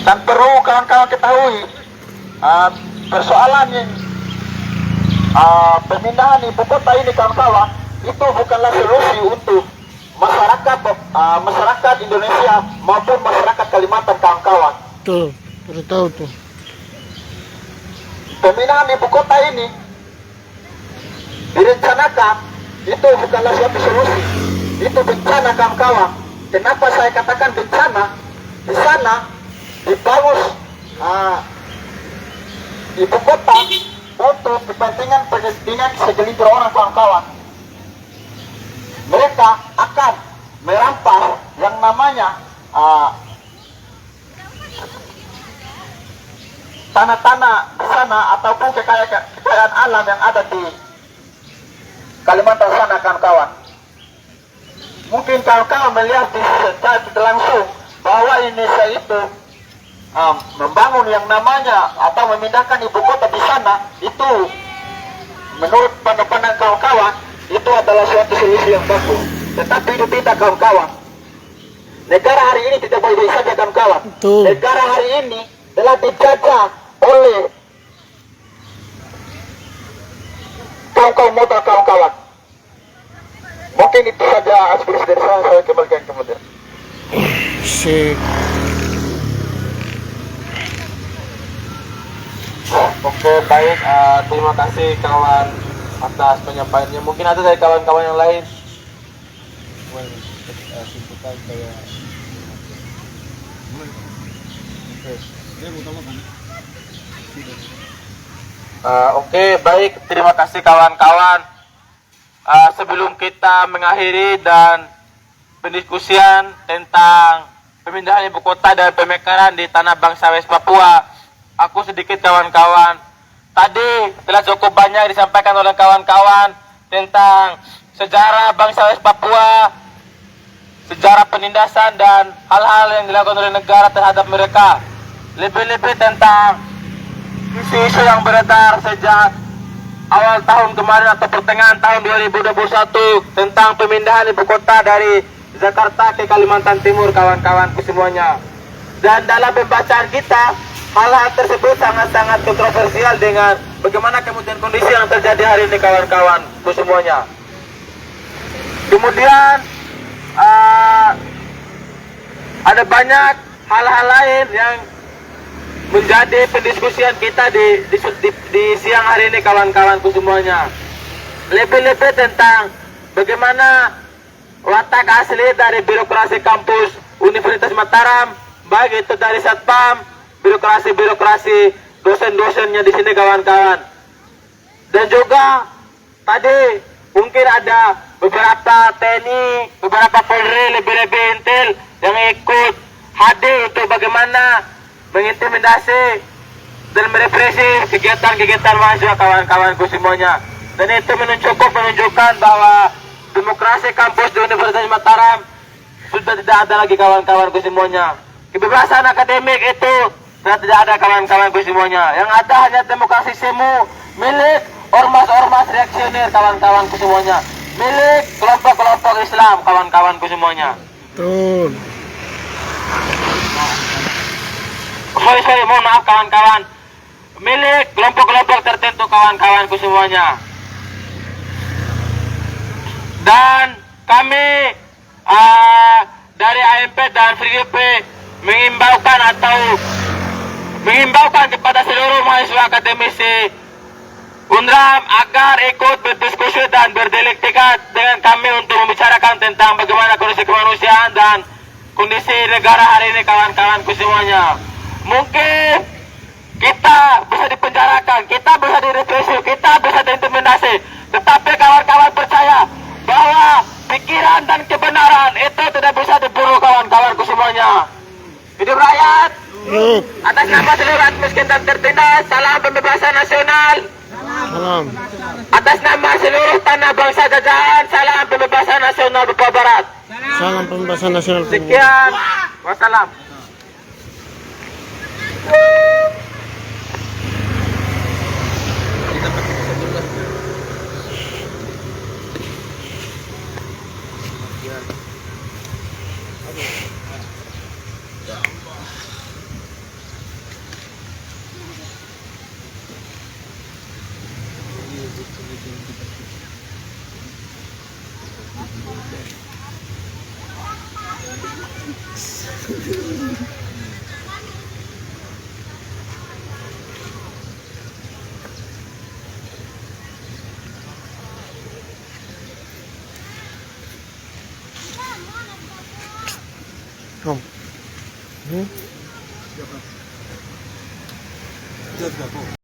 Dan perlu kawan-kawan ketahui, persoalan yang pemindahan ibu kota ini, kawan-kawan, itu bukanlah solusi untuk masyarakat Indonesia maupun masyarakat Kalimantan, kawan-kawan. Betul. Baru tahu tuh. Pemindahan ibu kota ini direncanakan, itu bukanlah suatu solusi, itu bencana, kawan-kawan. Kenapa saya katakan bencana? Di sana dibangun ibu kota untuk kepentingan segelintir orang, kawan-kawan. Mereka akan merampas yang namanya tanah-tanah di sana ataupun kekayaan alam yang ada di Kalimantan sana, kawan-kawan. Mungkin kawan-kawan melihat secara tidak langsung bahwa Indonesia itu membangun yang namanya atau memindahkan ibu kota di sana, itu menurut pandang-pandang kawan-kawan itu adalah suatu solusi yang bagus. Tetapi itu tidak, kawan-kawan. Negara hari ini tidak baik-baik saja, kawan-kawan. Betul. Negara hari ini telah dijajah oleh kaum-kaum muda, kawan-kawan. Mungkin itu saja aspirasi dari saya kembalikan kemudian. Sip. Oke, baik. Terima kasih kawan atas penyampaiannya. Mungkin ada dari kawan-kawan yang lain. Oke, baik. Terima kasih kawan-kawan. Sebelum kita mengakhiri dan pendiskusian tentang pemindahan ibu kota dan pemekaran di tanah bangsa West Papua, aku sedikit kawan-kawan. Tadi telah cukup banyak disampaikan oleh kawan-kawan tentang sejarah bangsa West Papua, sejarah penindasan dan hal-hal yang dilakukan oleh negara terhadap mereka. Lebih-lebih tentang isu-isu yang beredar sejak awal tahun kemarin atau pertengahan tahun 2021 tentang pemindahan ibu kota dari Jakarta ke Kalimantan Timur, kawan-kawanku semuanya. Dan dalam pembacaan kita, hal-hal tersebut sangat-sangat kontroversial dengan bagaimana kemudian kondisi yang terjadi hari ini, kawan-kawanku semuanya. Kemudian ada banyak hal-hal lain yang menjadi pendiskusian kita di siang hari ini kawan-kawanku semuanya. Lebih-lebih tentang bagaimana watak asli dari birokrasi kampus Universitas Mataram, baik itu dari Satpam, birokrasi dosen-dosennya di sini kawan-kawan. Dan juga tadi mungkin ada beberapa TNI, beberapa Polri lebih-lebih intel yang ikut hadir untuk bagaimana mengintimidasi dan merepresi kegiatan-kegiatan mahasiswa kawan-kawanku semuanya. Dan itu menunjukkan bahwa demokrasi kampus di Universitas Mataram sudah tidak ada lagi kawan-kawanku semuanya. Kebebasan akademik itu sudah tidak ada kawan-kawanku semuanya. Yang ada hanya demokrasi semu milik ormas-ormas reaksioner kawan-kawanku semuanya. Milik kelompok-kelompok Islam kawan-kawanku semuanya. Betul. Sorry, mohon maaf kawan-kawan. Milik kelompok-kelompok tertentu kawan-kawanku semuanya. Dan kami dari AMP dan FreeDP mengimbaukan kepada seluruh mahasiswa akademisi UNRAM agar ikut berdiskusi dan berdialektika dengan kami untuk membicarakan tentang bagaimana kondisi kemanusiaan dan kondisi negara hari ini kawan-kawanku semuanya. Mungkin kita bisa dipenjarakan, kita bisa direpresi, kita bisa diintimidasi, tetapi kawan-kawan percaya bahwa pikiran dan kebenaran itu tidak bisa diburu kawan-kawanku semuanya. Hidup rakyat! Yuk. Atas nama seluruh rakyat miskin dan tertindas, salam pembebasan nasional. Salam. Atas nama seluruh tanah bangsa jajahan, salam pembebasan nasional Papua Barat. Salam pembebasan nasional. Sekian, wassalam. Kom. Just go.